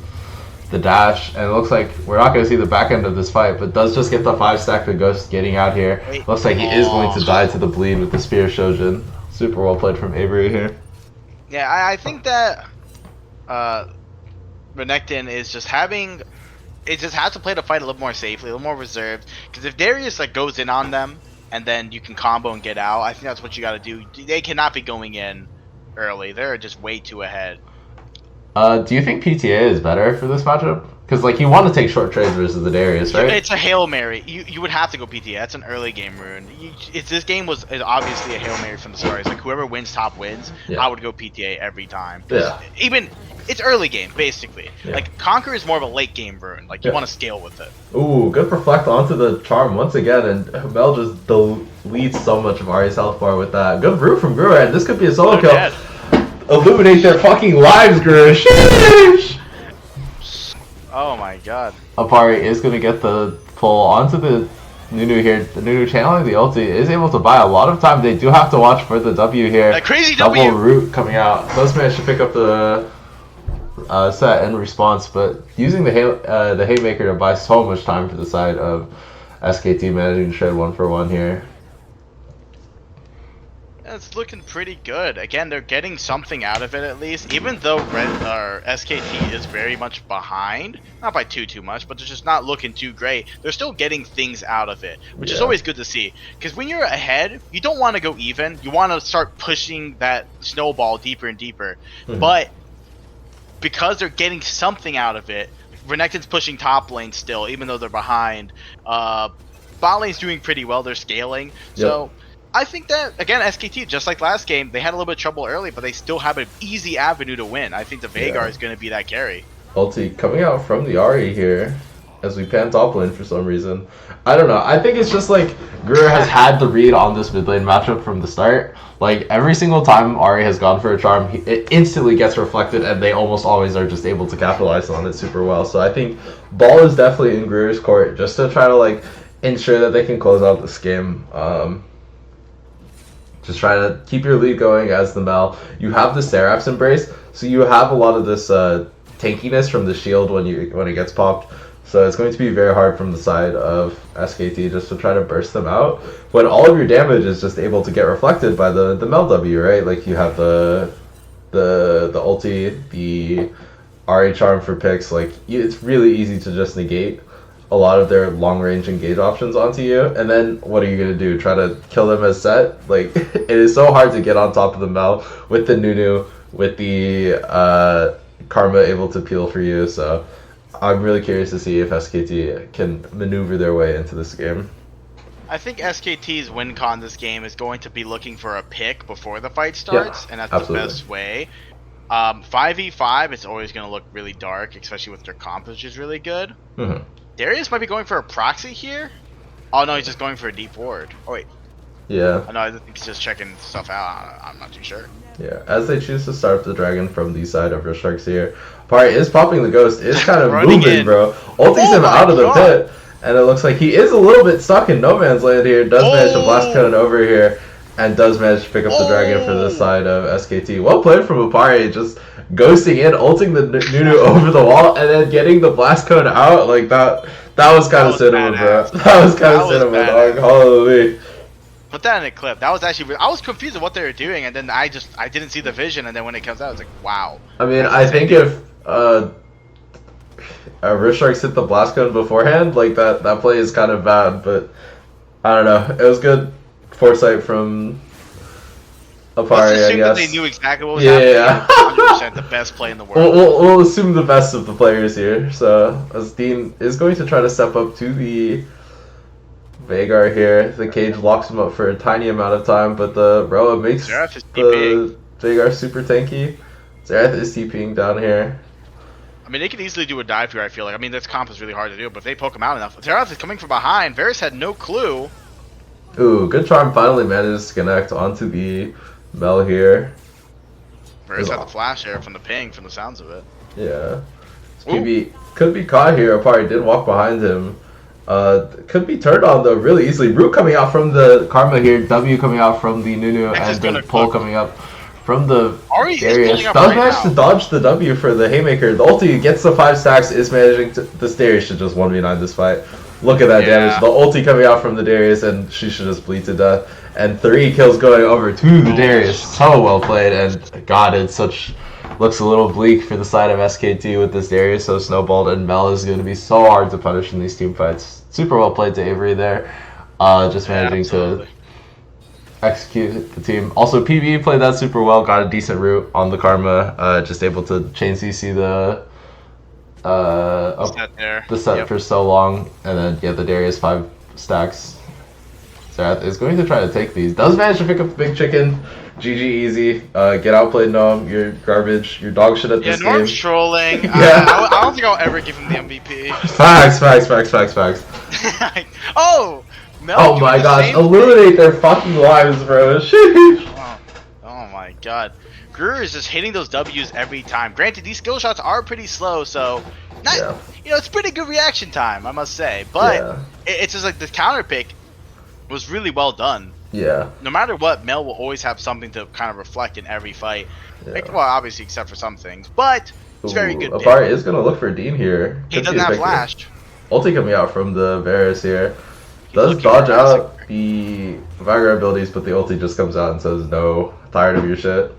dash. And it looks like we're not going to see the back end of this fight, but does just get the 5-stack to Ghost getting out here. Looks like he is going to die to the bleed with the Spear Shojin. Super well played from Avery here. Yeah, I think that Renekton is just having... It just has to play the fight a little more safely, a little more reserved. Because if Darius goes in on them, and then you can combo and get out, I think that's what you got to do. They cannot be going in early. They're just way too ahead. Do you think PTA is better for this matchup? Because you want to take short trades versus the Darius, right? It's a Hail Mary. You would have to go PTA. That's an early game rune. This game was obviously a Hail Mary from the start. It's like whoever wins top wins. Yeah. I would go PTA every time. Yeah. Even it's early game basically. Yeah. Conquer is more of a late game rune. You want to scale with it. Ooh, good reflect onto the charm once again, and Mel just deletes so much of Ari's health bar with that. Good root from Guru, and this could be a solo kill. Dead. Illuminate their fucking lives, Guru. Sheesh! Oh my god. Apari is going to get the pull onto the Nunu here. The Nunu channeling the ulti is able to buy a lot of time. They do have to watch for the W here. That crazy Double W! root coming out. Does manage to pick up the set in response, but using the Haymaker to buy so much time for the side of SKT, managing to trade 1-for-1 here. It's looking pretty good. Again, they're getting something out of it at least. Even though SKT is very much behind, not by too much, but they're just not looking too great. They're still getting things out of it, which is always good to see. Because when you're ahead, you don't want to go even. You want to start pushing that snowball deeper and deeper. But because they're getting something out of it, Renekton's pushing top lane still, even though they're behind. Bot lane's doing pretty well. They're scaling. So I think that, again, SKT, just like last game, they had a little bit of trouble early, but they still have an easy avenue to win. I think the Veigar is going to be that carry. Ulti coming out from the Ahri here as we pan top lane for some reason. I don't know. I think it's just Guru has had the read on this mid lane matchup from the start. Every single time Ahri has gone for a charm, it instantly gets reflected, and they almost always are just able to capitalize on it super well. So I think ball is definitely in Guru's court just to try to ensure that they can close out this game. Just try to keep your lead going as the Mel. You have the Seraph's Embrace, so you have a lot of this tankiness from the shield when it gets popped. So it's going to be very hard from the side of SKT just to try to burst them out when all of your damage is just able to get reflected by the Mel W, right? Like you have the ulti, the RA charm for picks. Like it's really easy to just negate a lot of their long range engage options onto you, and then what are you gonna do? Try to kill them as set? Like it is so hard to get on top of the Mel with the Nunu, with the Karma able to peel for you. So I'm really curious to see if SKT can maneuver their way into this game. I think SKT's win con this game is going to be looking for a pick before the fight starts, and that's absolutely the best way. 5v5, it's always going to look really dark, especially with their comp, which is really good. Mm-hmm. Darius might be going for a proxy here. Oh no, he's just going for a deep ward. Oh wait. Yeah. Oh, no, I think he's just checking stuff out. I'm not too sure. Yeah, as they choose to start the dragon from the side of Sharks here. Party is popping the ghost, is kind of moving, bro. Ulting him out of the pit, and it looks like he is a little bit stuck in no man's land here. Does manage to blast cannon over here, and does manage to pick up the dragon for the side of SKT. Well played from Upari, just ghosting in, ulting the Nunu over the wall, and then getting the blast cone out. Like that was kind of cinema, bro. That was kind of cinema, dog. Holy. Put that in a clip. That was actually, I was confused at what they were doing, and then I didn't see the vision, and then when it comes out, I was like, wow. I mean, I think if Sharks hit the blast cone beforehand, like that play is kind of bad, but I don't know. It was good foresight from Apari, Let's assume I guess. That they knew exactly what was happening. Yeah. 100% the best play in the world. We'll assume the best of the players here. So, as Dean is going to try to step up to the Veigar here. The cage locks him up for a tiny amount of time, but the Roa makes the Veigar super tanky. Xerath is TPing down here. I mean, they could easily do a dive here, I feel like. I mean, this comp is really hard to do, but if they poke him out enough. Xerath is coming from behind. Varus had no clue. Ooh, good charm finally manages to connect onto the Mel here. Varus had the flash there from the ping, from the sounds of it. Yeah. PB could be caught here. Apari did walk behind him. Could be turned on though really easily. Root coming out from the Karma here, W coming out from the Nunu, and then Pull coming up from the Darius. Does manage to dodge the W for the Haymaker. The ulti gets the 5 stacks, is managing to... This Darius should just 1v9 this fight. Look at that damage. The ulti coming out from the Darius, and she should just bleed to death. And 3 kills going over to the Darius. So well played, and God, it's such... Looks a little bleak for the side of SKT with this Darius so snowballed, and Mel is going to be so hard to punish in these team fights. Super well played to Avery there. Just managing to execute the team. Also, PB played that super well, got a decent root on the Karma, just able to chain CC the set for so long, and then the Darius 5 stacks. Xerath is going to try to take these. Does manage to pick up the big chicken. GG easy. Get outplayed, Gnome. You're garbage. You're dog shit at this game. Yeah, Norm's trolling. Yeah. I don't think I'll ever give him the MVP. Facts. Oh! Mel, oh my god, eliminate their fucking lives, bro. Oh my god. Gruer is just hitting those W's every time. Granted, these skill shots are pretty slow, so it's pretty good reaction time, I must say. But it's just like the counter pick was really well done. Yeah. No matter what, Mel will always have something to kind of reflect in every fight. Yeah. Like, well, obviously except for some things, but it's very good. Apari is gonna look for Dean here. He doesn't have flash. Ulti coming out from the Varus here. Does dodge out the Veigar abilities, but the ulti just comes out and says, no, tired of your shit.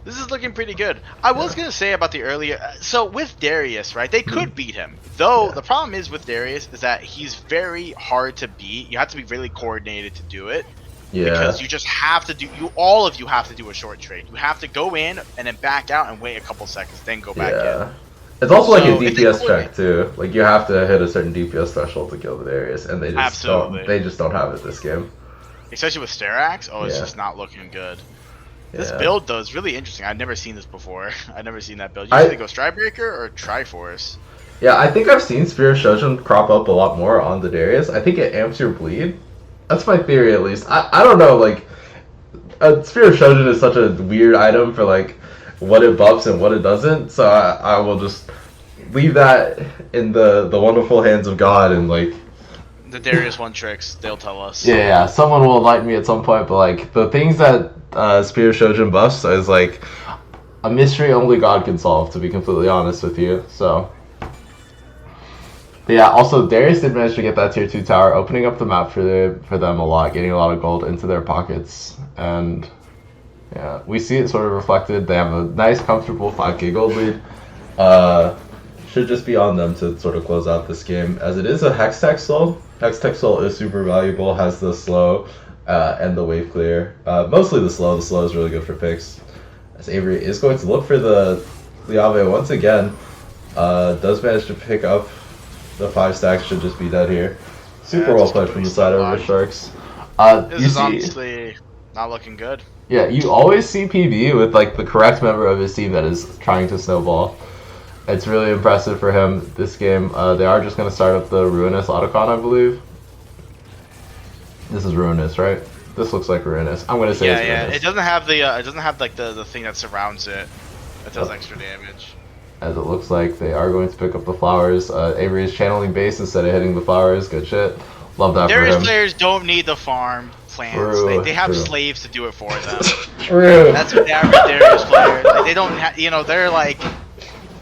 This is looking pretty good. I was going to say about the earlier... So, with Darius, right, they could beat him. Though, the problem is with Darius is that he's very hard to beat. You have to be really coordinated to do it. Yeah. Because you just have to do... all of you have to do a short trade. You have to go in and then back out and wait a couple seconds, then go back in. It's also like a DPS check too. Like you have to hit a certain DPS threshold to kill the Darius, and they just don't have it this game. Especially with Sterax, it's just not looking good. This build though is really interesting. I've never seen this before. I've never seen that build. Usually they go Stridebreaker or Triforce. Yeah, I think I've seen Spear of Shojin crop up a lot more on the Darius. I think it amps your bleed. That's my theory at least. I don't know, like Spear of Shojin is such a weird item for like what it buffs and what it doesn't, so I will just leave that in the wonderful hands of God and like the Darius one tricks, they'll tell us. Yeah, someone will enlighten me at some point, but like the things that Spear of Shojin buffs is like a mystery only God can solve, to be completely honest with you. So But yeah, also Darius did manage to get that tier 2 tower, opening up the map for them a lot, getting a lot of gold into their pockets. And yeah, we see it sort of reflected. They have a nice, comfortable 5k gold lead. Should just be on them to sort of close out this game, as it is a Hex Tech Soul. Hex Tech Soul is super valuable, has the slow and the wave clear. Mostly the slow. The slow is really good for picks. As Avery is going to look for the Liave once again. Does manage to pick up the 5 stacks, should just be dead here. Super well played from the side of the Sharks. This is honestly not looking good. Yeah, you always see PB with like the correct member of his team that is trying to snowball. It's really impressive for him this game. They are just going to start up the Ruinous Autocon, I believe. This is Ruinous, right? This looks like Ruinous. I'm going to say it's Ruinous. It doesn't have the it doesn't have like the thing that surrounds it that does extra damage. As it looks like they are going to pick up the flowers. Avery is channeling base instead of hitting the flowers. Good shit. Love that for him. Darius players don't need the farm plans. True, they have true. slaves to do it for them. True. That's what the average Darius player. Like, they don't have, you know, they're like.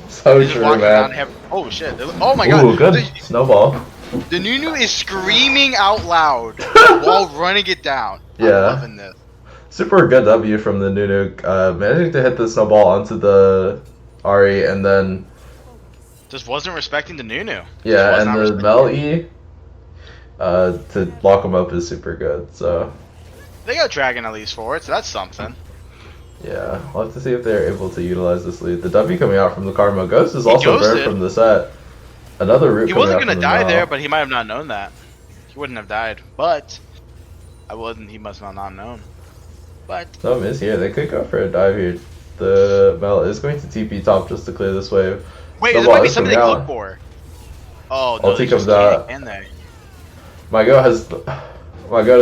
So just true, walking man. around and have, oh shit! Oh my god! Ooh, good snowball. The Nunu is screaming out loud while running it down. Yeah. I'm loving this. Super good W from the Nunu. Managing to hit the snowball onto the Ari and then. Just wasn't respecting the Nunu. Yeah, and the Mel E to lock him up is super good. So. They got Dragon at least for it, so that's something. Yeah, we'll have to see if they're able to utilize this lead. The W coming out from the Karma. Ghost is also burned from the set. Another root. He wasn't gonna die there, but he might have not known that. He wouldn't have died, but I wasn't. He must not known. But no miss here. They could go for a dive here. The Mel is going to TP top just to clear this wave. Wait, there might be something they look for. Oh no, Ulti comes out. Can they? My God is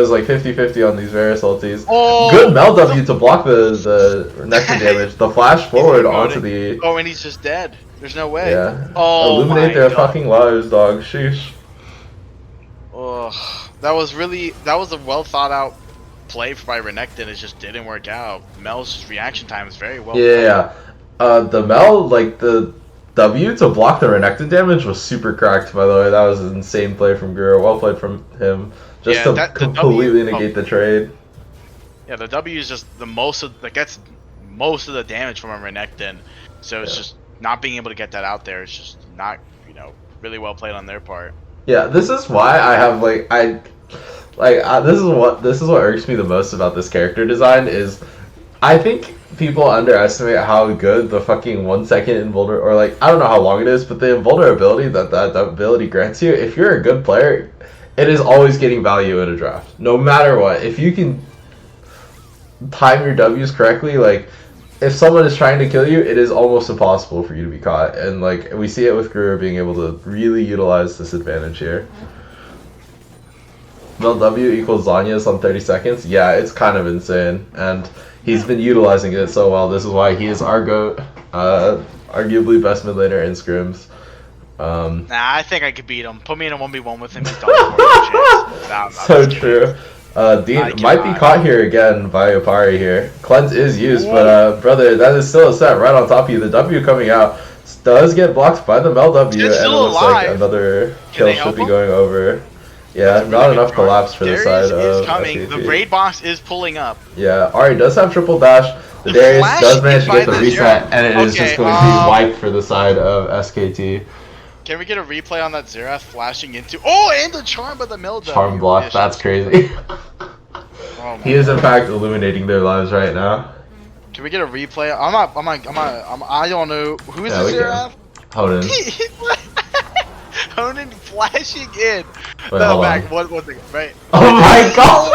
like 50-50 on these various ultis. Oh, good Mel W to block the nectar damage. The flash forward onto the. Oh, and he's just dead. There's no way. Yeah. Oh, illuminate their fucking lives, dog. Sheesh. Oh, that was a well thought out play by Renekton. It just didn't work out. Mel's reaction time is very well. Yeah. The Mel, like the W to block the Renekton damage was super cracked, by the way. That was an insane play from Guru. Well played from him. Just to completely negate the trade. Yeah, the W is just that gets most of the damage from a Renekton. So it's just not being able to get that out there. It's just not, really well played on their part. Yeah, this is why I have this is what irks me the most about this character design is I think people underestimate how good the fucking 1 second invulner, or like, I don't know how long it is, but the invulnerability that ability grants you, if you're a good player, it is always getting value in a draft. No matter what. If you can time your W's correctly, like, if someone is trying to kill you, it is almost impossible for you to be caught. And like, we see it with Guru being able to really utilize this advantage here. Mel W equals Zanya's on 30 seconds. Yeah, it's kind of insane. And he's been utilizing it so well. This is why he is our GOAT. Arguably best mid laner in scrims. Nah, I think I could beat him. Put me in a 1v1 with him. He's done for so true. Dean might be caught here again by Opari here. Cleanse is used, but brother, that is still a set right on top of you. The W coming out does get blocked by the Mel W, and it looks like another kill should be going over. Yeah, not enough collapse for the side of SKT. The raid box is pulling up. Yeah, Ari does have triple dash. The Darius does manage to get the reset, and it is just going to be wiped for the side of SKT. Can we get a replay on that Xerath flashing into? Oh, and the charm by the Mill. Charm block, that's crazy. He is in fact illuminating their lives right now. Can we get a replay? I don't know. Who is the Xerath? Honan. Honan flashing in. Wait, hold on. One thing, right? Oh my god!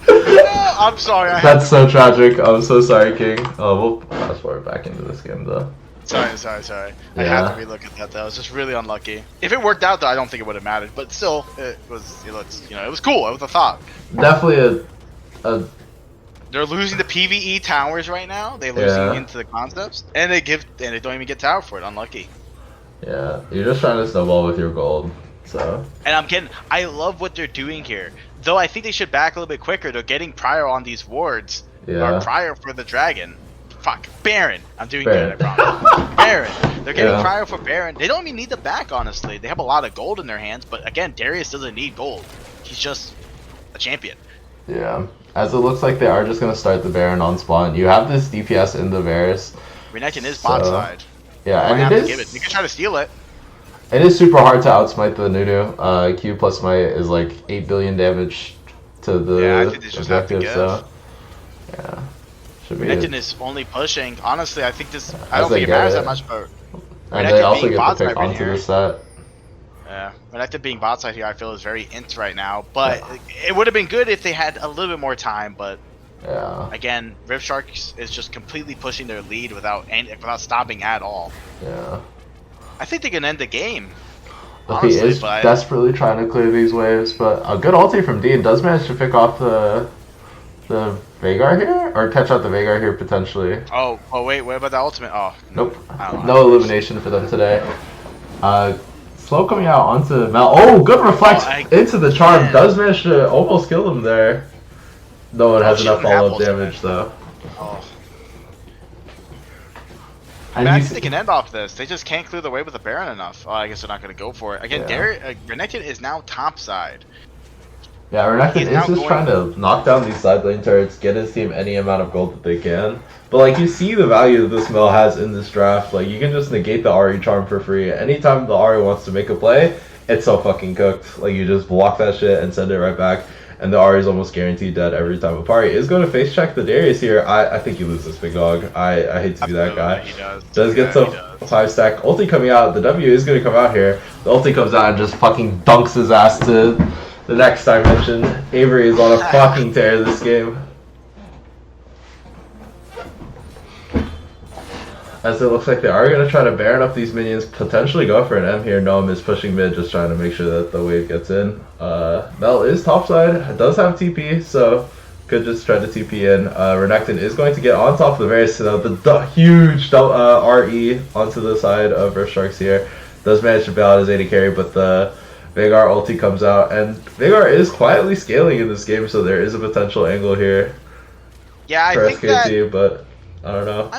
No, I'm sorry. That's so tragic. I'm so sorry, King. Oh, we'll fast forward back into this game though. Sorry. Yeah. I have to relook at that though. It's just really unlucky. If it worked out though, I don't think it would have mattered. But still, it was cool. It was a thought. Definitely a. They're losing the PVE towers right now. They're losing into the concepts, and they don't even get tower for it. Unlucky. Yeah, you're just trying to snowball with your gold. So. And I love what they're doing here. Though I think they should back a little bit quicker. They're getting prior on these wards. Yeah. Or prior for the dragon. fuck, Baron. I'm doing Baron. good, I promise. Baron. They're getting Yeah. cryo for Baron. They don't even need the back, honestly. They have a lot of gold in their hands, but again, Darius doesn't need gold. He's just a champion. Yeah. As it looks like they are just going to start the Baron on spawn. You have this DPS in the Varus. Renekton is bot side. Yeah, and it is... You can try to steal it. It is super hard to outsmite the Nunu. Q plus might is like 8 billion damage to the I think they just have to objective, so... Yeah. Should be Renekton is only pushing. Honestly, I think this... I As don't they think it get matters it. that much, but... And Renekton they also being get bot to pick side right onto here. the set. Yeah, Renekton being bot side here, I feel is very int right now. But it would have been good if they had a little bit more time. But Yeah. again, Rift Sharks is just completely pushing their lead without stopping at all. Yeah. I think they can end the game. But he is desperately trying to clear these waves, but a good ulti from Dean does manage to pick off the Veigar here? Or catch out the Veigar here potentially. Oh wait, what about the ultimate? Oh. Nope. No elimination for them today. Slow coming out onto Mel. Oh, good reflect into the charm. Does manage to almost kill them there. No one has enough follow-up damage though. Oh. And I think they can end off this. They just can't clear the way with the Baron enough. Oh, I guess they're not going to go for it. Again, Renekton is now top side. Yeah, Renekton is just trying to knock down these side lane turrets, get his team any amount of gold that they can. But like, you see the value that this Mel has in this draft. Like, you can just negate the Ahri charm for free. Anytime the Ahri wants to make a play, it's so fucking cooked. Like, you just block that shit and send it right back. And the Ahri is almost guaranteed dead every time. Apari is going to face check the Darius here. I think he loses Big Dog. I hate to be that guy. He does. Does get some 5-stack ulti coming out. The W is going to come out here. The ulti comes out and just fucking dunks his ass to the next dimension. Avery is on a fucking tear this game. As it looks like they are going to try to Baron up these minions, potentially go for an M here. Noam is pushing mid, just trying to make sure that the wave gets in. Mel is topside, does have TP, so could just try to TP in. Renekton is going to get on top of the Varus, so the huge RE onto the side of Rift Sharks here. Does manage to bail out his AD carry, but the Veigar ulti comes out, and Veigar is quietly scaling in this game, so there is a potential angle here yeah, for I think SKT, but I don't know.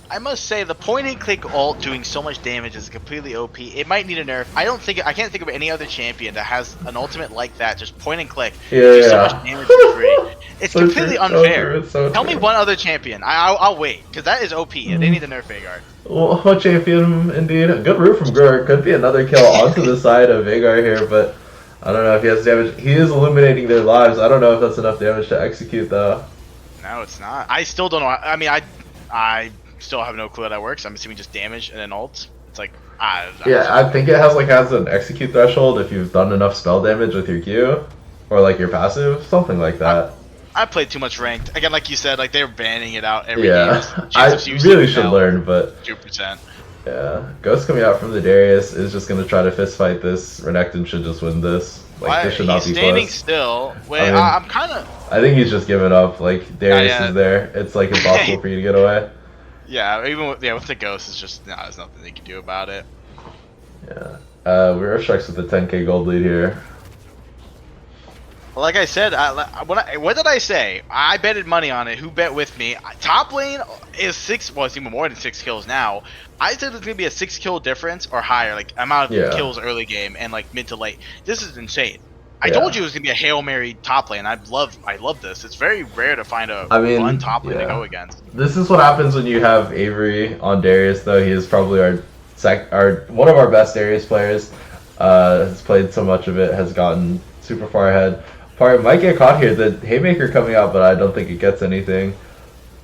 I must say the point and click ult doing so much damage is completely OP. It might need a nerf. I can't think of any other champion that has an ultimate like that, just point and click. Do so much damage for free. It's so completely unfair. Tell me one other champion. I'll wait, because that is OP. They need to nerf Veigar. Well, what champion indeed? A good root from Gruer. Could be another kill onto the side of Veigar here, but I don't know if he has damage. He is eliminating their lives. I don't know if that's enough damage to execute though. No, it's not. I still don't know. I mean, I still have no clue how that works. I'm assuming just damage and then ult. It's like, yeah, I think it has an execute threshold if you've done enough spell damage with your Q, or like your passive, something like that. I played too much ranked. Again, like you said, like they're banning it out every game. I really should learn, but 2%. Yeah, Ghost coming out from the Darius is just gonna try to fist fight this. Renekton should just win this. Like, this should not be close. He's standing still. Wait, I'm kind of. I think he's just giving up. Like, Darius is there. It's like impossible for you to get away. Yeah, even with the Ghost, it's just there's nothing they can do about it. Yeah, we're Sharks with a 10k gold lead here. Well, like I said, what did I say? I betted money on it. Who bet with me? Top lane is 6. Well, it's even more than 6 kills now. I said it's gonna be a 6 kill difference or higher, like amount of kills early game and like mid to late. This is insane. I told you it was gonna be a Hail Mary top lane. I love this. It's very rare to find a fun top lane to go against. This is what happens when you have Avery on Darius, though. He is probably one of our best Darius players. Has played so much of it, has gotten super far ahead. Part might get caught here. The Haymaker coming out, but I don't think it gets anything.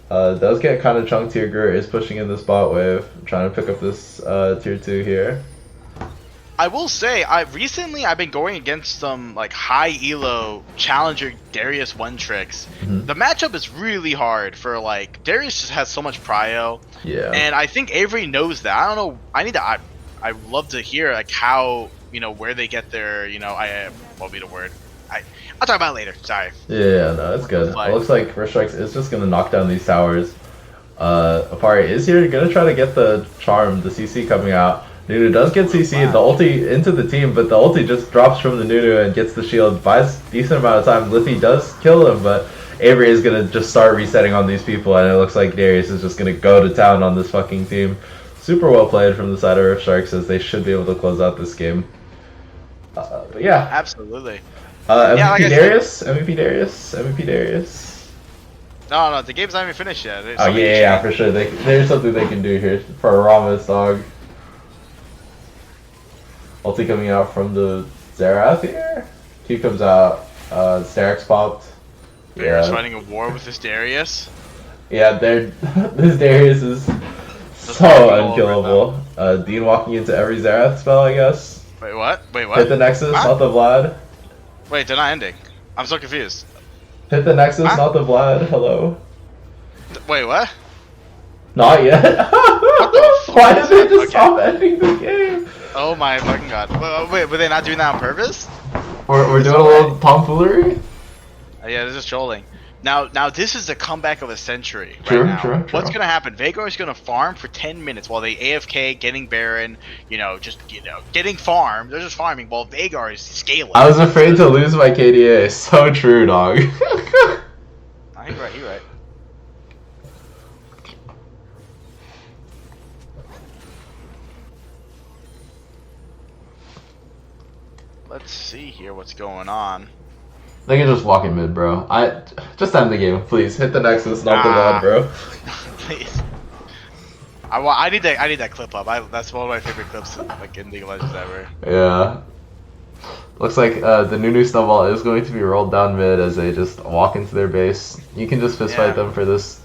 Does get kind of chunked here. Gruer is pushing in this bot wave, trying to pick up this tier 2 here. I will say, recently I've been going against some like high elo challenger Darius one tricks. The matchup is really hard for like Darius just has so much prio. Yeah. And I think Avery knows that. I don't know. I love to hear like how where they get their what would be the word. I'll talk about it later. Sorry. Yeah, no, that's good. It looks like Rift Strikes is just gonna knock down these towers. Apari is here, gonna try to get the charm, the CC coming out. Nunu does get CC, the ulti into the team, but the ulti just drops from the Nunu and gets the shield, buys a decent amount of time. Liffy does kill him, but Avery is gonna just start resetting on these people, and it looks like Darius is just gonna go to town on this fucking team. Super well played from the side of Rift Sharks, as they should be able to close out this game. But yeah, absolutely. MVP Yeah, like Darius, MVP Darius, MVP Darius. No, the game's not even finished yet. Oh yeah, for sure. There's something they can do here for Ramos, dog. Ulti coming out from the Xerath here. Q comes out. Starek's popped. Bear's fighting a war with this Darius. Yeah, this Darius is so unkillable. Dean walking into every Xerath spell, I guess. Wait, what? Hit the Nexus, not the Vlad. Wait, they're not ending. I'm so confused. Hit the Nexus, not the Vlad. Hello. Wait, what? Not yet. Why did they just stop ending the game? Oh my fucking god. Wait, were they not doing that on purpose? We're doing a little tomfoolery? Yeah, they're just trolling. Now this is the comeback of a century right True, now. true. What's gonna happen? Veigar is gonna farm for 10 minutes while they AFK, getting Baron, getting farmed. They're just farming while Veigar is scaling. I was afraid to lose my KDA. So true, dog. You're right, you're right. Let's see here what's going on. They can just walk in mid, bro. Just end the game, please. Hit the Nexus, not the Vlad, bro. Please. I need that clip up. That's one of my favorite clips, like in League of Legends ever. Yeah. Looks like the Nunu snowball is going to be rolled down mid as they just walk into their base. You can just fist fight them for this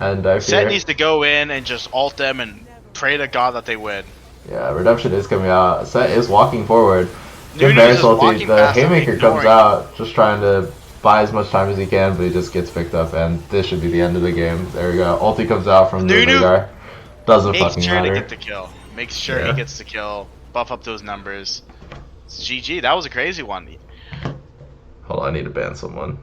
end dive here. Set needs to go in and just ult them and pray to God that they win. Yeah, Redemption is coming out. Set is walking forward. Good Nunu's Baron ulti. The past him, Haymaker comes out, just trying to buy as much time as he can, but he just gets picked up, and this should be the end of the game. There we go. Ulti comes out from the Veigar. Doesn't fucking matter. Makes sure to get the kill. Makes sure he gets the kill. Buff up those numbers. It's GG. That was a crazy one. Hold on, I need to ban someone.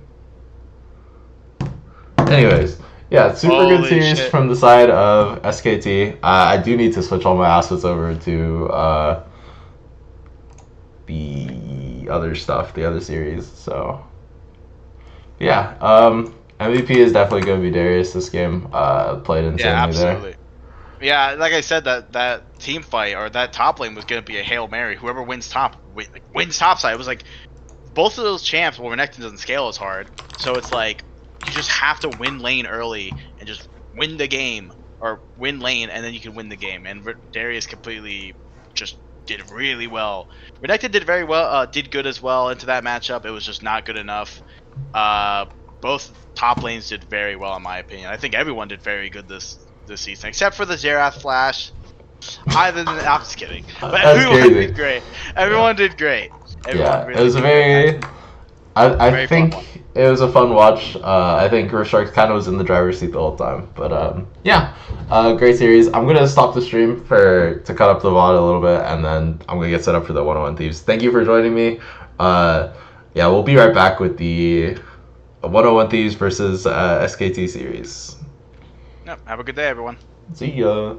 Anyways, yeah, super good series from the side of SKT. I do need to switch all my assets over to the other stuff, the other series. So yeah, MVP is definitely going to be Darius this game. Played insanely there. Yeah, absolutely. Yeah, like I said, that team fight or that top lane was going to be a Hail Mary. Whoever wins top wins top side. It was like both of those champs. Well, Renekton doesn't scale as hard, so it's like you just have to win lane early and just win the game, or win lane and then you can win the game. And Darius completely just did really well. Renekton did very well, did good as well into that matchup. It was just not good enough. Both top lanes did very well in my opinion. I think everyone did very good this season, except for the Xerath Flash. I'm just kidding. But everyone did great. Everyone did great. Everyone really it was a very... I think it was a fun watch. I think Rift Sharks kind of was in the driver's seat the whole time. But yeah, great series. I'm going to stop the stream to cut up the VOD a little bit, and then I'm going to get set up for the 101 Thieves. Thank you for joining me. Yeah, we'll be right back with the 101 Thieves versus SKT series. Yep, have a good day, everyone. See ya.